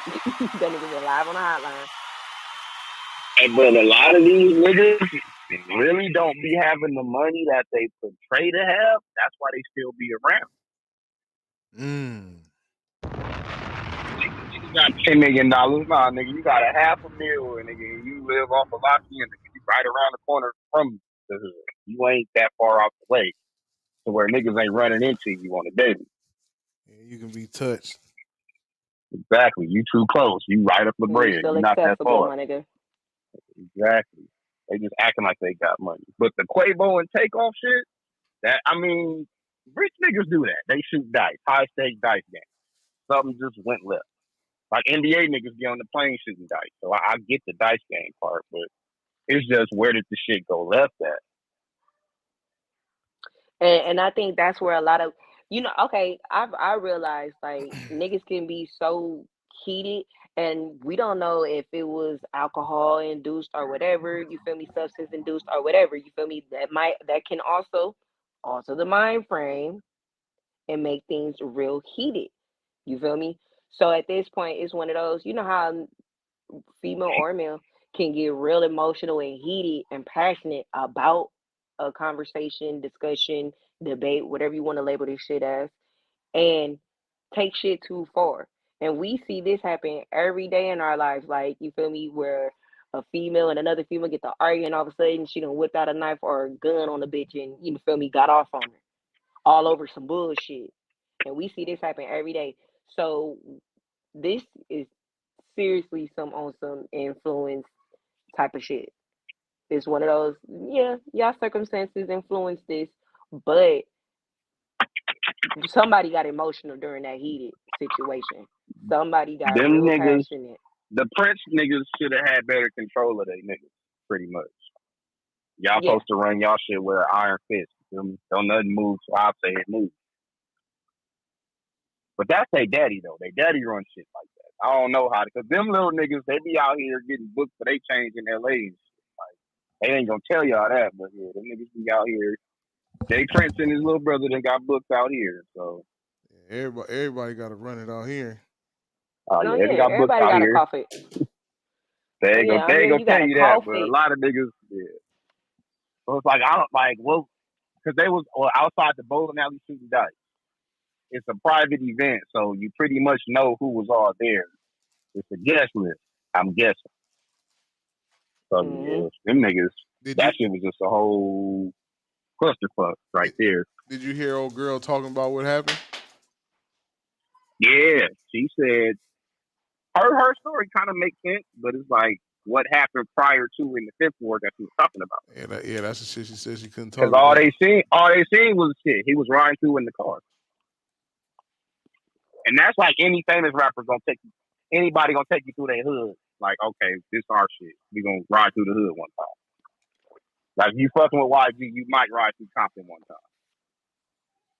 That nigga's live on the hotline. Hey, but a lot of these niggas really don't be having the money that they portray to have. That's why they still be around. got $10 million. Nah, nigga, you got a $500,000, nigga, and you live off of Lafayette, nigga. You right around the corner from the hood. You ain't that far off the way to where niggas ain't running into you on a daily. Yeah, you can be touched. Exactly. You too close. You right up the You bread. still You're not that accessible, far. my nigga. Exactly. They just acting like they got money. But the Quavo and Takeoff shit, rich niggas do that. They shoot dice, high stake dice games. Something just went left. Like NBA niggas be on the plane shooting dice. So I get the dice game part, but it's just where did the shit go left at? And I think that's where a lot of okay, I realize like niggas can be so heated and we don't know if it was alcohol induced or whatever, you feel me, substance induced or whatever, you feel me, that can also alter the mind frame and make things real heated. You feel me? So at this point it's one of those, you know how female or male can get real emotional and heated and passionate about a conversation, discussion, debate, whatever you want to label this shit as, and take shit too far. And we see this happen every day in our lives. Like, you feel me, where a female and another female get to arguing, and all of a sudden she done whipped out a knife or a gun on the bitch and, you feel me, got off on her. All over some bullshit. And we see this happen every day. So this is seriously some influence type of shit. It's one of those, y'all circumstances influence this, but somebody got emotional during that heated situation. Somebody got Them real niggas, passionate. the Prince niggas should have had better control of they niggas, pretty much. Y'all Yeah. supposed to run y'all shit with an iron fist. Don't nothing move, so I'll say it moves. But that's their daddy, though. They daddy run shit like that. I don't know how, because them little niggas, they be out here getting booked for they change in LA and shit. Like, they ain't gonna tell y'all that, but yeah, them niggas be out here. Jay Prince and his little brother that got booked out here, so. Yeah, everybody got to run it out here. Oh, No, yeah, they yeah, got booked everybody out got a here. cough it. They ain't Yeah, I mean, gonna you tell got a you that, cough but a it. lot of niggas, yeah. So it's like, I don't, like, well, because they was outside the bowling alley shooting dice. It's a private event, so you pretty much know who was all there. It's a guest list, I'm guessing. So yeah, them niggas, that shit was just a whole clusterfuck right there. Did you hear old girl talking about what happened? Yeah, she said her story kind of makes sense, but it's like what happened prior to in the Fifth Ward that she was talking about. Yeah, that's the shit she said she couldn't talk Because about. all they seen was shit. He was riding through in the car, and that's like any famous rapper gonna take you. Anybody gonna take you through their hood? Like, okay, this our shit. We gonna ride through the hood one time. Like, if you fucking with YG, you might ride through Compton one time.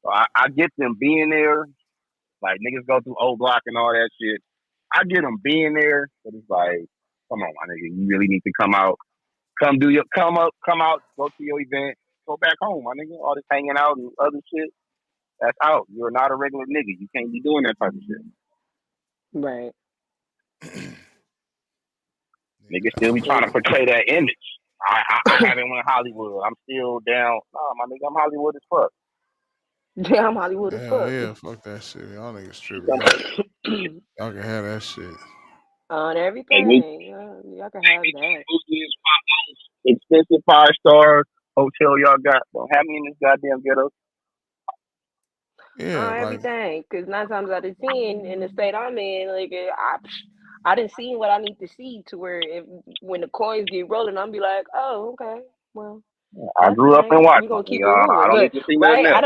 So I get them being there. Like, niggas go through Old Block and all that shit. I get them being there, but it's like, come on, my nigga, you really need to come out, come out, go to your event, go back home, my nigga. All this hanging out and other shit, that's out. You're not a regular nigga. You can't be doing that type of shit. Right. Niggas still be trying to portray that image. I haven't went Hollywood. I'm still down. Nah, my nigga, I'm Hollywood as fuck. Yeah, I'm Hollywood as fuck. Yeah, fuck that shit. Y'all niggas tripping. Y'all can have that shit. On everything. Y'all can have that. Expensive 5-star hotel y'all got. Don't have me in this goddamn ghetto. Yeah, on everything. Because 9 times out of 10, in the state I'm in, like I didn't see what I need to see to where when the coins get rolling, I'm be like, oh, okay, well. I grew up in Watts. We gonna keep it I moving. don't Look, need to see right? nothing else. I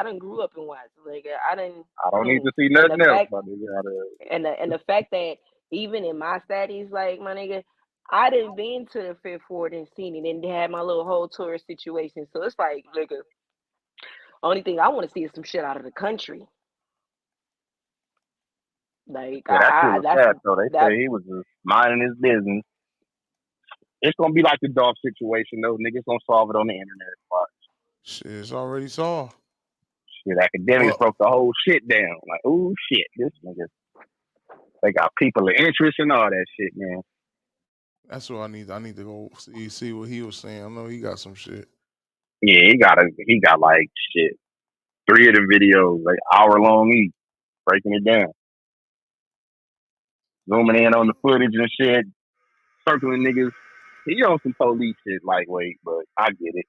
done grew up in Watts. Like I don't need to see nothing else, my nigga. And the fact that even in my studies, like my nigga, I done been to the Fifth Ward and seen it and had my little whole tourist situation. So it's like, nigga, only thing I want to see is some shit out of the country. Like yeah, that shit was sad. So they say he was just minding his business. It's gonna be like the Dolph situation, though. Niggas gonna solve it on the internet. Watch. Shit, it's already solved. Shit, academics broke the whole shit down. Like, ooh, shit, this nigga. They got people of interest and all that shit, man. That's what I need. I need to go see what he was saying. I know he got some shit. Yeah, he got like shit. 3 of them videos, like hour long each, breaking it down. zooming in on the footage and shit, circling niggas. He on some police shit lightweight, but I get it.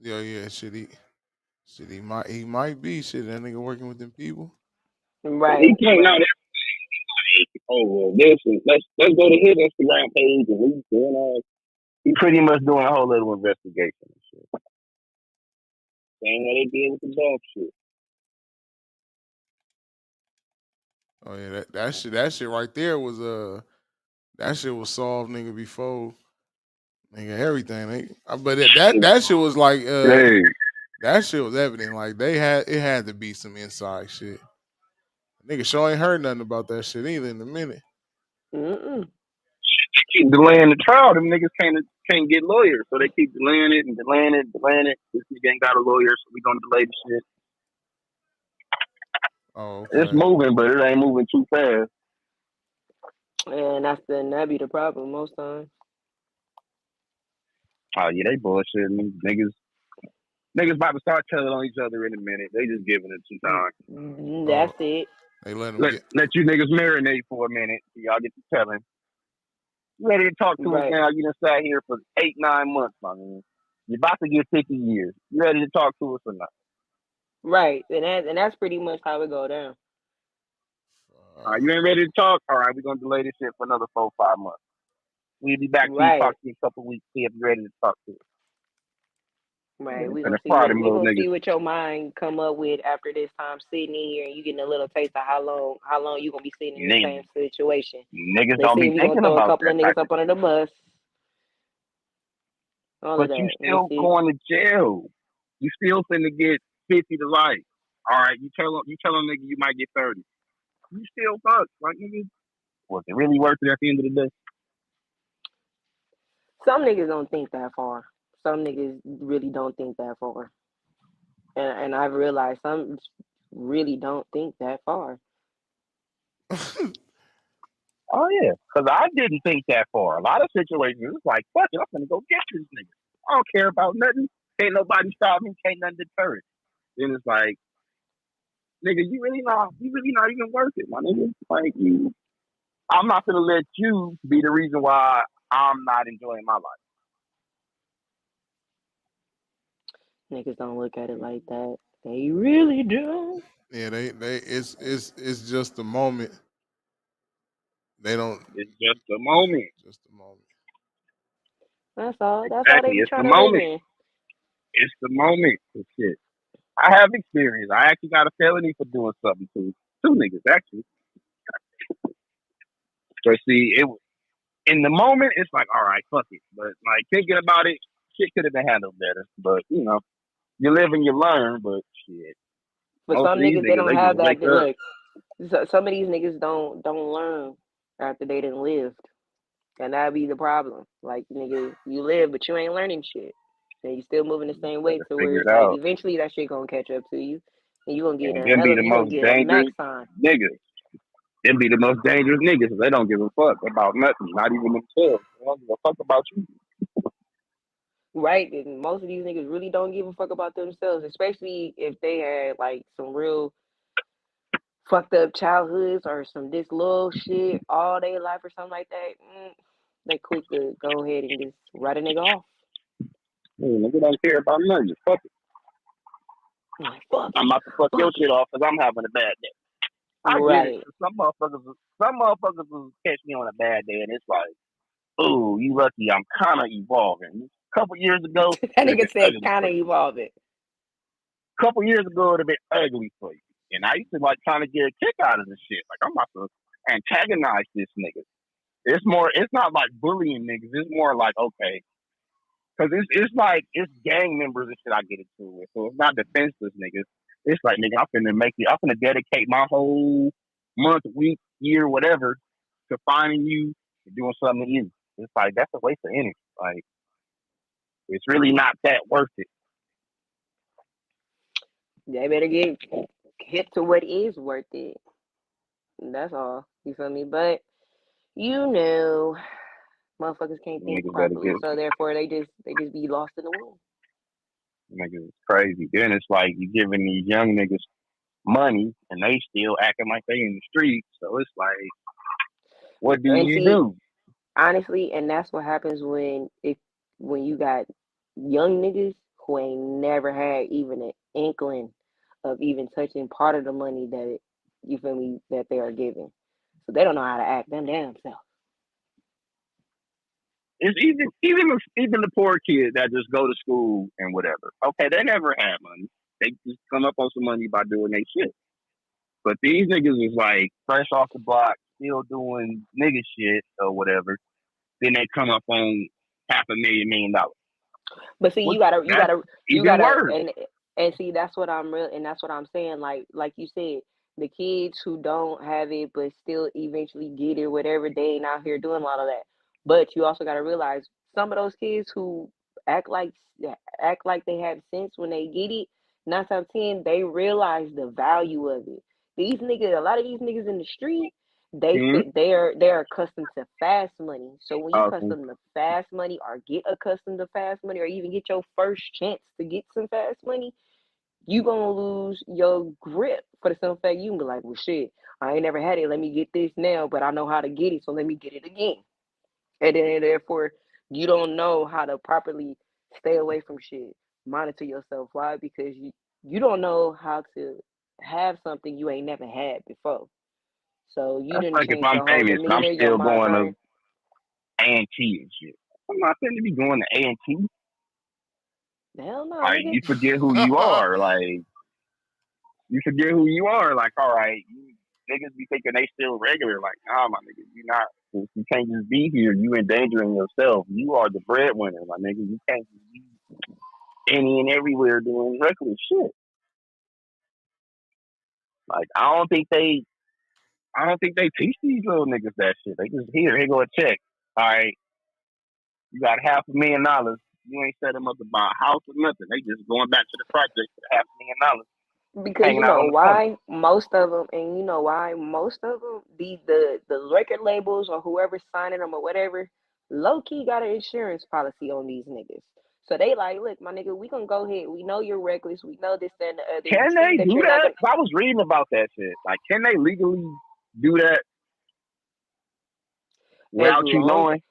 Yeah, shit. He might be shit. That nigga working with them people. Right. He came out. Oh well, let's go to his Instagram page and he's doing all. He pretty much doing a whole little investigation and shit. Same way they did with the dog shit. Oh yeah, that shit right there was that shit was solved, nigga, before nigga everything. But that shit was like Hey, that shit was evident. Like it had to be some inside shit. Nigga sure ain't heard nothing about that shit either in a minute. Mm-mm. They keep delaying the trial. Them niggas can't get lawyers, so they keep delaying it and delaying it, delaying it. This nigga ain't got a lawyer, so we gonna delay the shit. Oh, It's okay. moving, but it ain't moving too fast. And that be the problem most times. Oh yeah, they bullshitting. Niggas about to start telling on each other in a minute. They just giving it some time. That's it. They let them Let you niggas marinate for a minute so y'all get to telling. You ready to talk to us now? You done sat here for 8-9 months, my man. You're about to get 50 years. You ready to talk to us or not? Right. And that's pretty much how it go down. All right, you ain't ready to talk? All right, we're going to delay this shit for another 4 or 5 months. We'll be back to you, talk to you in a couple of weeks, see if you're ready to talk to us. Right. We're And gonna see what your mind come up with after this time sitting in here and you getting a little taste of how long you gonna be sitting in the same situation. Niggas They don't see be you thinking gonna throw about a couple that of niggas up under the bus. All but of that. you still going to jail. You still finna get 50 to life. All right, you tell a nigga you might get 30. You still fucked, like nigga. Was it really worth it at the end of the day? Some niggas don't think that far. Some niggas really don't think that far. And I've realized some really don't think that far. Oh yeah, because I didn't think that far. A lot of situations, it's like, fuck it, I'm gonna go get this nigga. I don't care about nothing. Can't nobody stop me. Can't nothing deter it. Then it's like, nigga, you really not even worth it, my nigga. Like I'm not gonna let you be the reason why I'm not enjoying my life. Niggas don't look at it like that. They really do. Yeah, it's just the moment. They don't. It's just a moment. Just a moment. That's all. That's all they Exactly. be It's the trying to live moment. in. It's the moment. And shit. I have experience. I actually got a felony for doing something to two niggas actually. So see, in the moment, it's like, all right, fuck it. But like thinking about it, shit could have been handled better. But you know, you live and you learn. But shit, For most some of these niggas, they niggas, don't they have just that. wake up. Look, some of these niggas don't learn after they done lived, and that be the problem. Like nigga, you live, but you ain't learning shit, and you still moving the same way. To where Figure it's it like out. eventually that shit gonna catch up to you, and you gonna get And them be the most dangerous next time. niggas. Them be the most dangerous niggas. They don't give a fuck about nothing, not even themselves. They don't give a fuck about you. Right, and most of these niggas really don't give a fuck about themselves, especially if they had like some real fucked up childhoods or some this little shit all day life or something like that. They quick to go ahead and just write a nigga off. Nigga don't care about nothing. Fuck it. Like, fuck I'm about to fuck your shit off because I'm having a bad day. I get it. Some motherfuckers will catch me on a bad day, and it's like, ooh, you lucky. I'm kind of evolving. A couple years ago, that nigga said kind of evolving. A couple years ago, it would have been ugly for you. And I used to like trying to get a kick out of this shit. Like I'm about to antagonize this nigga. It's not like bullying niggas. It's more like, okay, because it's like it's gang members and shit I get into with. So it's not defenseless niggas. It's like, nigga, I'm finna dedicate my whole month, week, year, whatever to finding you and doing something to you. It's like that's a waste of energy. Like it's really not that worth it. They better get hit to what is worth it. That's all. You feel me? But you know, motherfuckers can't think properly, so therefore they just be lost in the womb. Niggas is crazy. Then it's like you giving these young niggas money, and they still acting like they in the streets. So it's like, what do And you see, do? honestly, and that's what happens when you got young niggas who ain't never had even an inkling of even touching part of the money you feel me, that they are giving. So they don't know how to act them damn self. It's even the poor kids that just go to school and whatever. Okay, they never had money. They just come up on some money by doing their shit. But these niggas is like fresh off the block, still doing nigga shit or whatever. Then they come up on half a million dollars. But see, What? That's you even gotta, worse. and see, that's what I'm real, and that's what I'm saying. Like you said, the kids who don't have it but still eventually get it, whatever, they ain't out here doing a lot of that. But you also gotta realize some of those kids who act like act like they have sense when they get it. 9 out of 10, they realize the value of it. These niggas, a lot of these niggas in the street, Hmm. they're accustomed to fast money. So when you Awesome. custom to fast money or get accustomed to fast money or even get your first chance to get some fast money, you gonna lose your grip for the simple fact you can be like, well shit, I ain't never had it. Let me get this now, but I know how to get it, so let me get it again. And then therefore you don't know how to properly stay away from shit. Monitor yourself. Why? Because you don't know how to have something you ain't never had before. So you That's didn't like if change I'm your whole famous and I'm demeanor, your still going to mind. A&T and shit. I'm not going to be going to A&T. Hell no, Like, nigga. you forget who you are. Like, you forget who you are. Like, all right, you niggas be thinking they still regular. Like, nah, my nigga, you not. You can't just be here. You endangering yourself. You are the breadwinner, my nigga. You can't just be any and everywhere doing reckless shit. Like, I don't think they teach these little niggas that shit. They just here go a check. All right, you got $500,000. You ain't set them up to buy a house or nothing. They just going back to the project for $500,000, Because you hanging out know on the corner. why most of them, and you know why most of them, the record labels or whoever's signing them or whatever, low key got an insurance policy on these niggas. So they like, look, my nigga, we gonna go ahead. We know you're reckless. We know this that, and the other. We Can see they that do you're not that? gonna. 'Cause I was reading about that shit. Like, can they legally do that As without you long, knowing?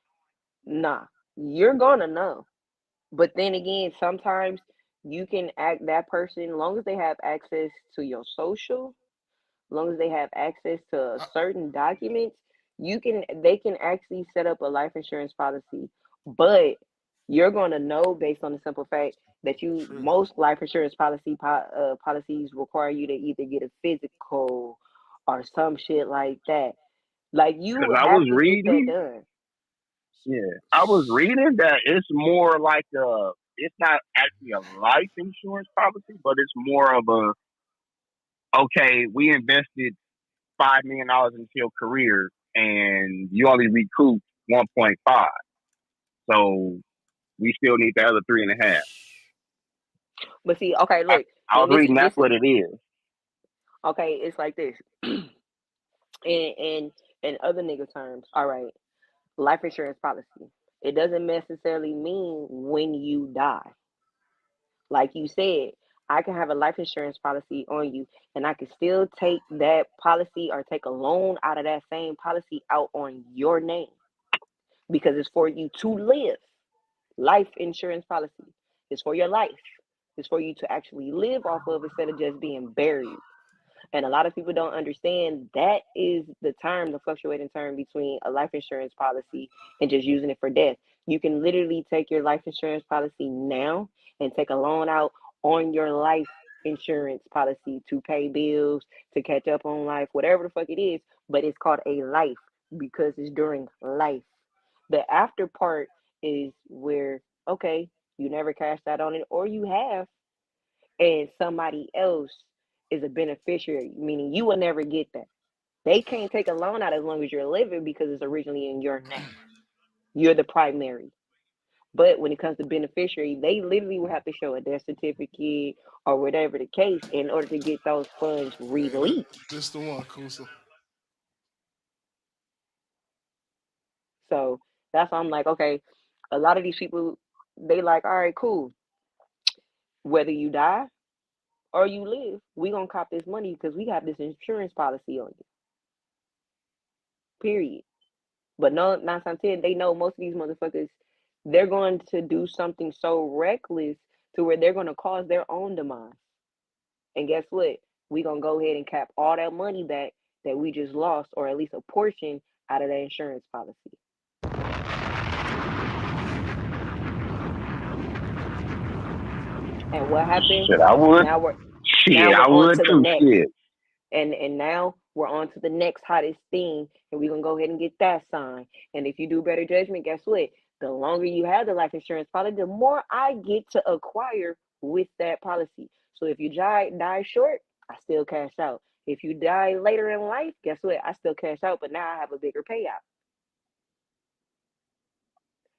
nah, you're gonna know. But then again, sometimes you can act that person, as long as they have access to your social, long as they have access to certain documents, they can actually set up a life insurance policy. But you're going to know based on the simple fact that True. most life insurance policies require you to either get a physical or some shit like that. Like you Because would I have was to get that reading, done. yeah, I was reading that it's more like it's not actually a life insurance policy, but it's more of okay, we invested $5 million into your career, and you only recouped 1.5. So we still need the other 3.5. But see, okay, I, look, I was and reading that's what it is. okay, it's like this. In other nigga terms, all right, life insurance policy. It doesn't necessarily mean when you die. Like you said, I can have a life insurance policy on you, and I can still take that policy or take a loan out of that same policy out on your name because it's for you to live. Life insurance policy is for your life. It's for you to actually live off of instead of just being buried. And a lot of people don't understand that is the term, the fluctuating term between a life insurance policy and just using it for death. You can literally take your life insurance policy now and take a loan out on your life insurance policy to pay bills, to catch up on life, whatever the fuck it is, but it's called a life because it's during life. The after part is where, okay, you never cashed out on it or you have, and somebody else is a beneficiary, meaning you will never get that. They can't take a loan out as long as you're living because it's originally in your name. You're the primary. But when it comes to beneficiary, they literally will have to show a death certificate or whatever the case in order to get those funds Hey, released. this the one, Kusa. So that's why I'm like, okay, a lot of these people, they like, all right, cool. Whether you die or you live, we gonna cop this money because we have this insurance policy on you. Period. But no, 9 times 10, they know most of these motherfuckers, they're going to do something so reckless to where they're gonna cause their own demise. And guess what? We gonna go ahead and cap all that money back that we just lost, or at least a portion out of that insurance policy. And what happened? Shit, I would. Now we're Shit, now we're I on would to the too. next. Shit. And now we're on to the next hottest thing, and we're gonna go ahead and get that signed. And if you do better judgment, guess what? The longer you have the life insurance policy, the more I get to acquire with that policy. So if you die short, I still cash out. If you die later in life, guess what? I still cash out, but now I have a bigger payout.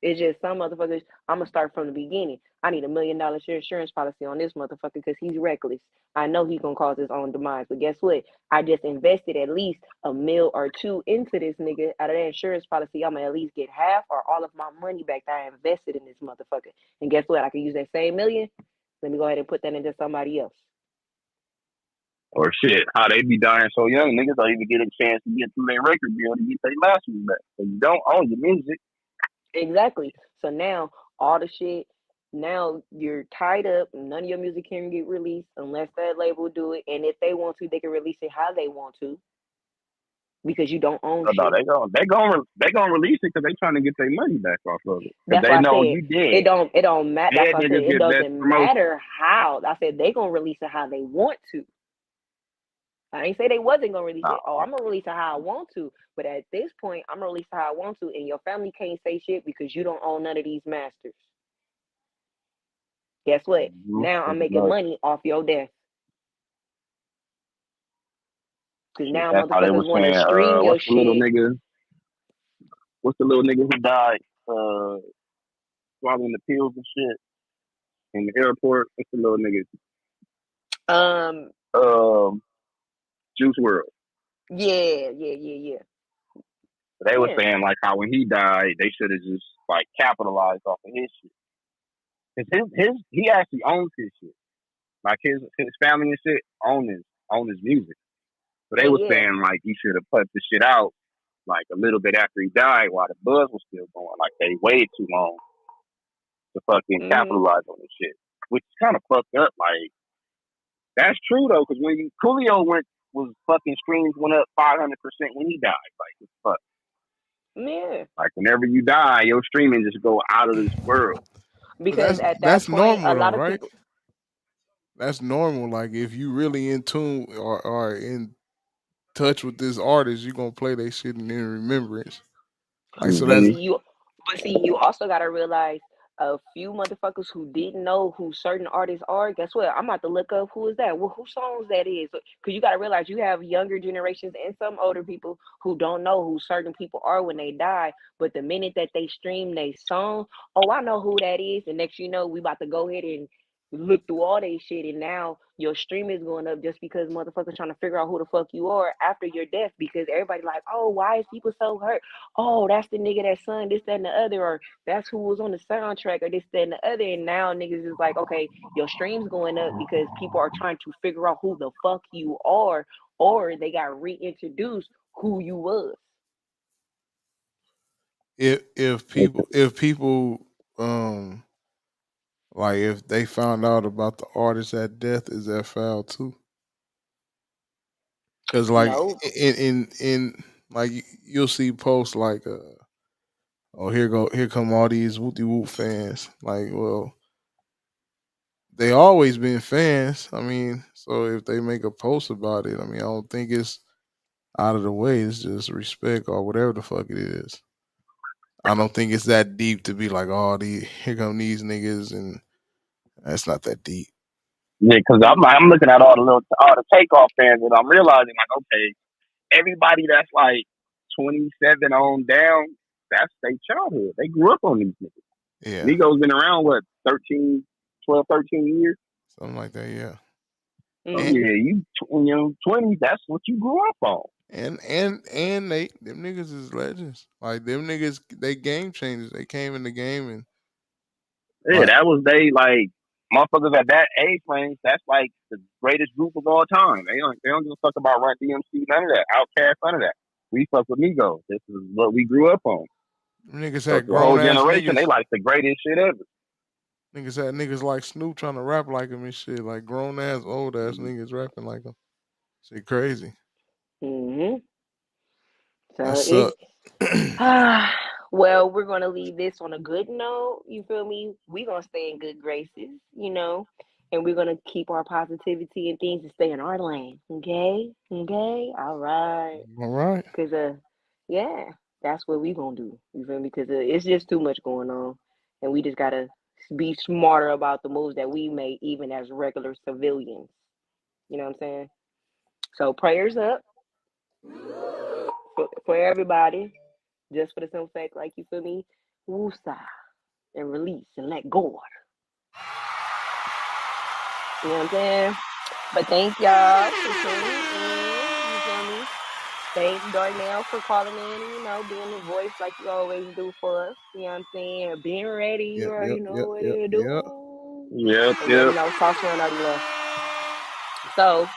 It's just some motherfuckers, I'm gonna start from the beginning. I need $1 million insurance policy on this motherfucker because he's reckless. I know he's gonna cause his own demise. But guess what? I just invested at least $1 million or $2 million into this nigga. Out of that insurance policy, I'm gonna at least get half or all of my money back that I invested in this motherfucker. And guess what? I can use that same $1 million. Let me go ahead and put that into somebody else. Or shit, how they be dying so young, niggas don't even get a chance to get through their record deal to get their masters back. So you don't own your music. Exactly. So now all the shit, now you're tied up. None of your music can get released unless that label do it. And if they want to, they can release it how they want to because you don't own No, shit. they gonna release it because they trying to get their money back off of it. That's They why I know said you dead. it don't matter. That's Dead why I said niggas it get best doesn't promotion. matter how. I said they gonna release it how they want to. I ain't say they wasn't gonna release it. Oh, I'm gonna release it how I want to. But at this point, I'm gonna release it how I want to, and your family can't say shit because you don't own none of these masters. Guess what? Now I'm making money off your death. Because now That's how they motherfuckers was want to saying. stream your What's the little shit. nigga? What's the little nigga who died? Swallowing the pills and shit in the airport. What's the little nigga? Juice WRLD. Yeah. They were saying like how when he died, they should have just like capitalized off of his shit. Cause he actually owns his shit. Like his family and shit own his music. So they were saying like he should have put the shit out like a little bit after he died while the buzz was still going. Like they waited too long to fucking capitalize on this shit, which is kind of fucked up. Like that's true though, because when Coolio was fucking streams went up 500% when he died. Like it's fuck. Yeah. Like whenever you die, your streaming just go out of this world. Because at that that's point, normal a lot though, of right? people. That's normal. Like if you really in tune or in touch with this artist, you gonna play that shit in remembrance. Like so that's You also gotta realize a few motherfuckers who didn't know who certain artists are. Guess what? I'm about to look up who is that. Well, whose songs that is? Because you gotta realize you have younger generations and some older people who don't know who certain people are when they die. But the minute that they stream their song, oh, I know who that is. And next you know, we about to go ahead and look through all that shit, and now your stream is going up just because motherfuckers trying to figure out who the fuck you are after your death. Because everybody like, oh, why is people so hurt? Oh, that's the nigga that sung this, that, and the other, or that's who was on the soundtrack, or this, that, and the other. And now niggas is like, okay, your stream's going up because people are trying to figure out who the fuck you are, or they got reintroduced who you was. if people like if they found out about the artist at death, is that foul too? Because like No. in like you'll see posts like oh here come all these whoopty whoop fans. Like, well, they always been fans. I mean, so if they make a post about it, I mean, I don't think it's out of the way. It's just respect or whatever the fuck it is. I don't think it's that deep to be like, oh, here come these niggas, and that's not that deep. Yeah, because I'm looking at all the Takeoff fans, and I'm realizing like, okay, everybody that's like 27 on down, that's their childhood. They grew up on these niggas. Yeah. Migos been around what 13 years, something like that. Yeah. Yeah, you 20. That's what you grew up on. And them niggas is legends. Like them niggas, they game changers. They came in the game and yeah, that was they like motherfuckers at that age range, that's like the greatest group of all time. They don't give a fuck about Run DMC, none of that. Outkast, none of that. We fuck with Migos. This is what we grew up on. Niggas So had the whole grown ass generation, they niggas. like the greatest shit ever. Niggas had niggas like Snoop trying to rap like him and shit. Like grown ass, old ass niggas rapping like him. Shit crazy. Mm-hmm. So That it's suck. well, we're gonna leave this on a good note. You feel me? We're gonna stay in good graces, you know, and we're gonna keep our positivity and things and stay in our lane. Okay? Okay? All right. All right. Cause yeah, that's what we gonna do. You feel me? Cause it's just too much going on, and we just gotta be smarter about the moves that we make, even as regular civilians. You know what I'm saying? So prayers up for everybody, just for the simple fact, like you feel me, woosah and release and let go. You know what I'm saying? But thank y'all for tuning in. You feel me? Thanks Darnell for calling in, you know, being the voice like you always do for us. You know what I'm saying? Being ready, you Yep, already yep, know yep, what yep, to yep. do. Yep, And then, yep. you know, Sauce Run already left. So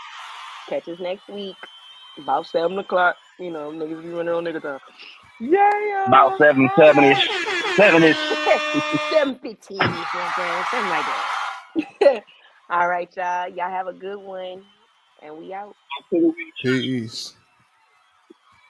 catch us next week, about 7 o'clock. You know, niggas be running on nigga time. Yeah, About 7-ish. 7-ish. 7:15, you know what I'm saying? Something like that. All right, y'all. Y'all have a good one. And we out. Peace.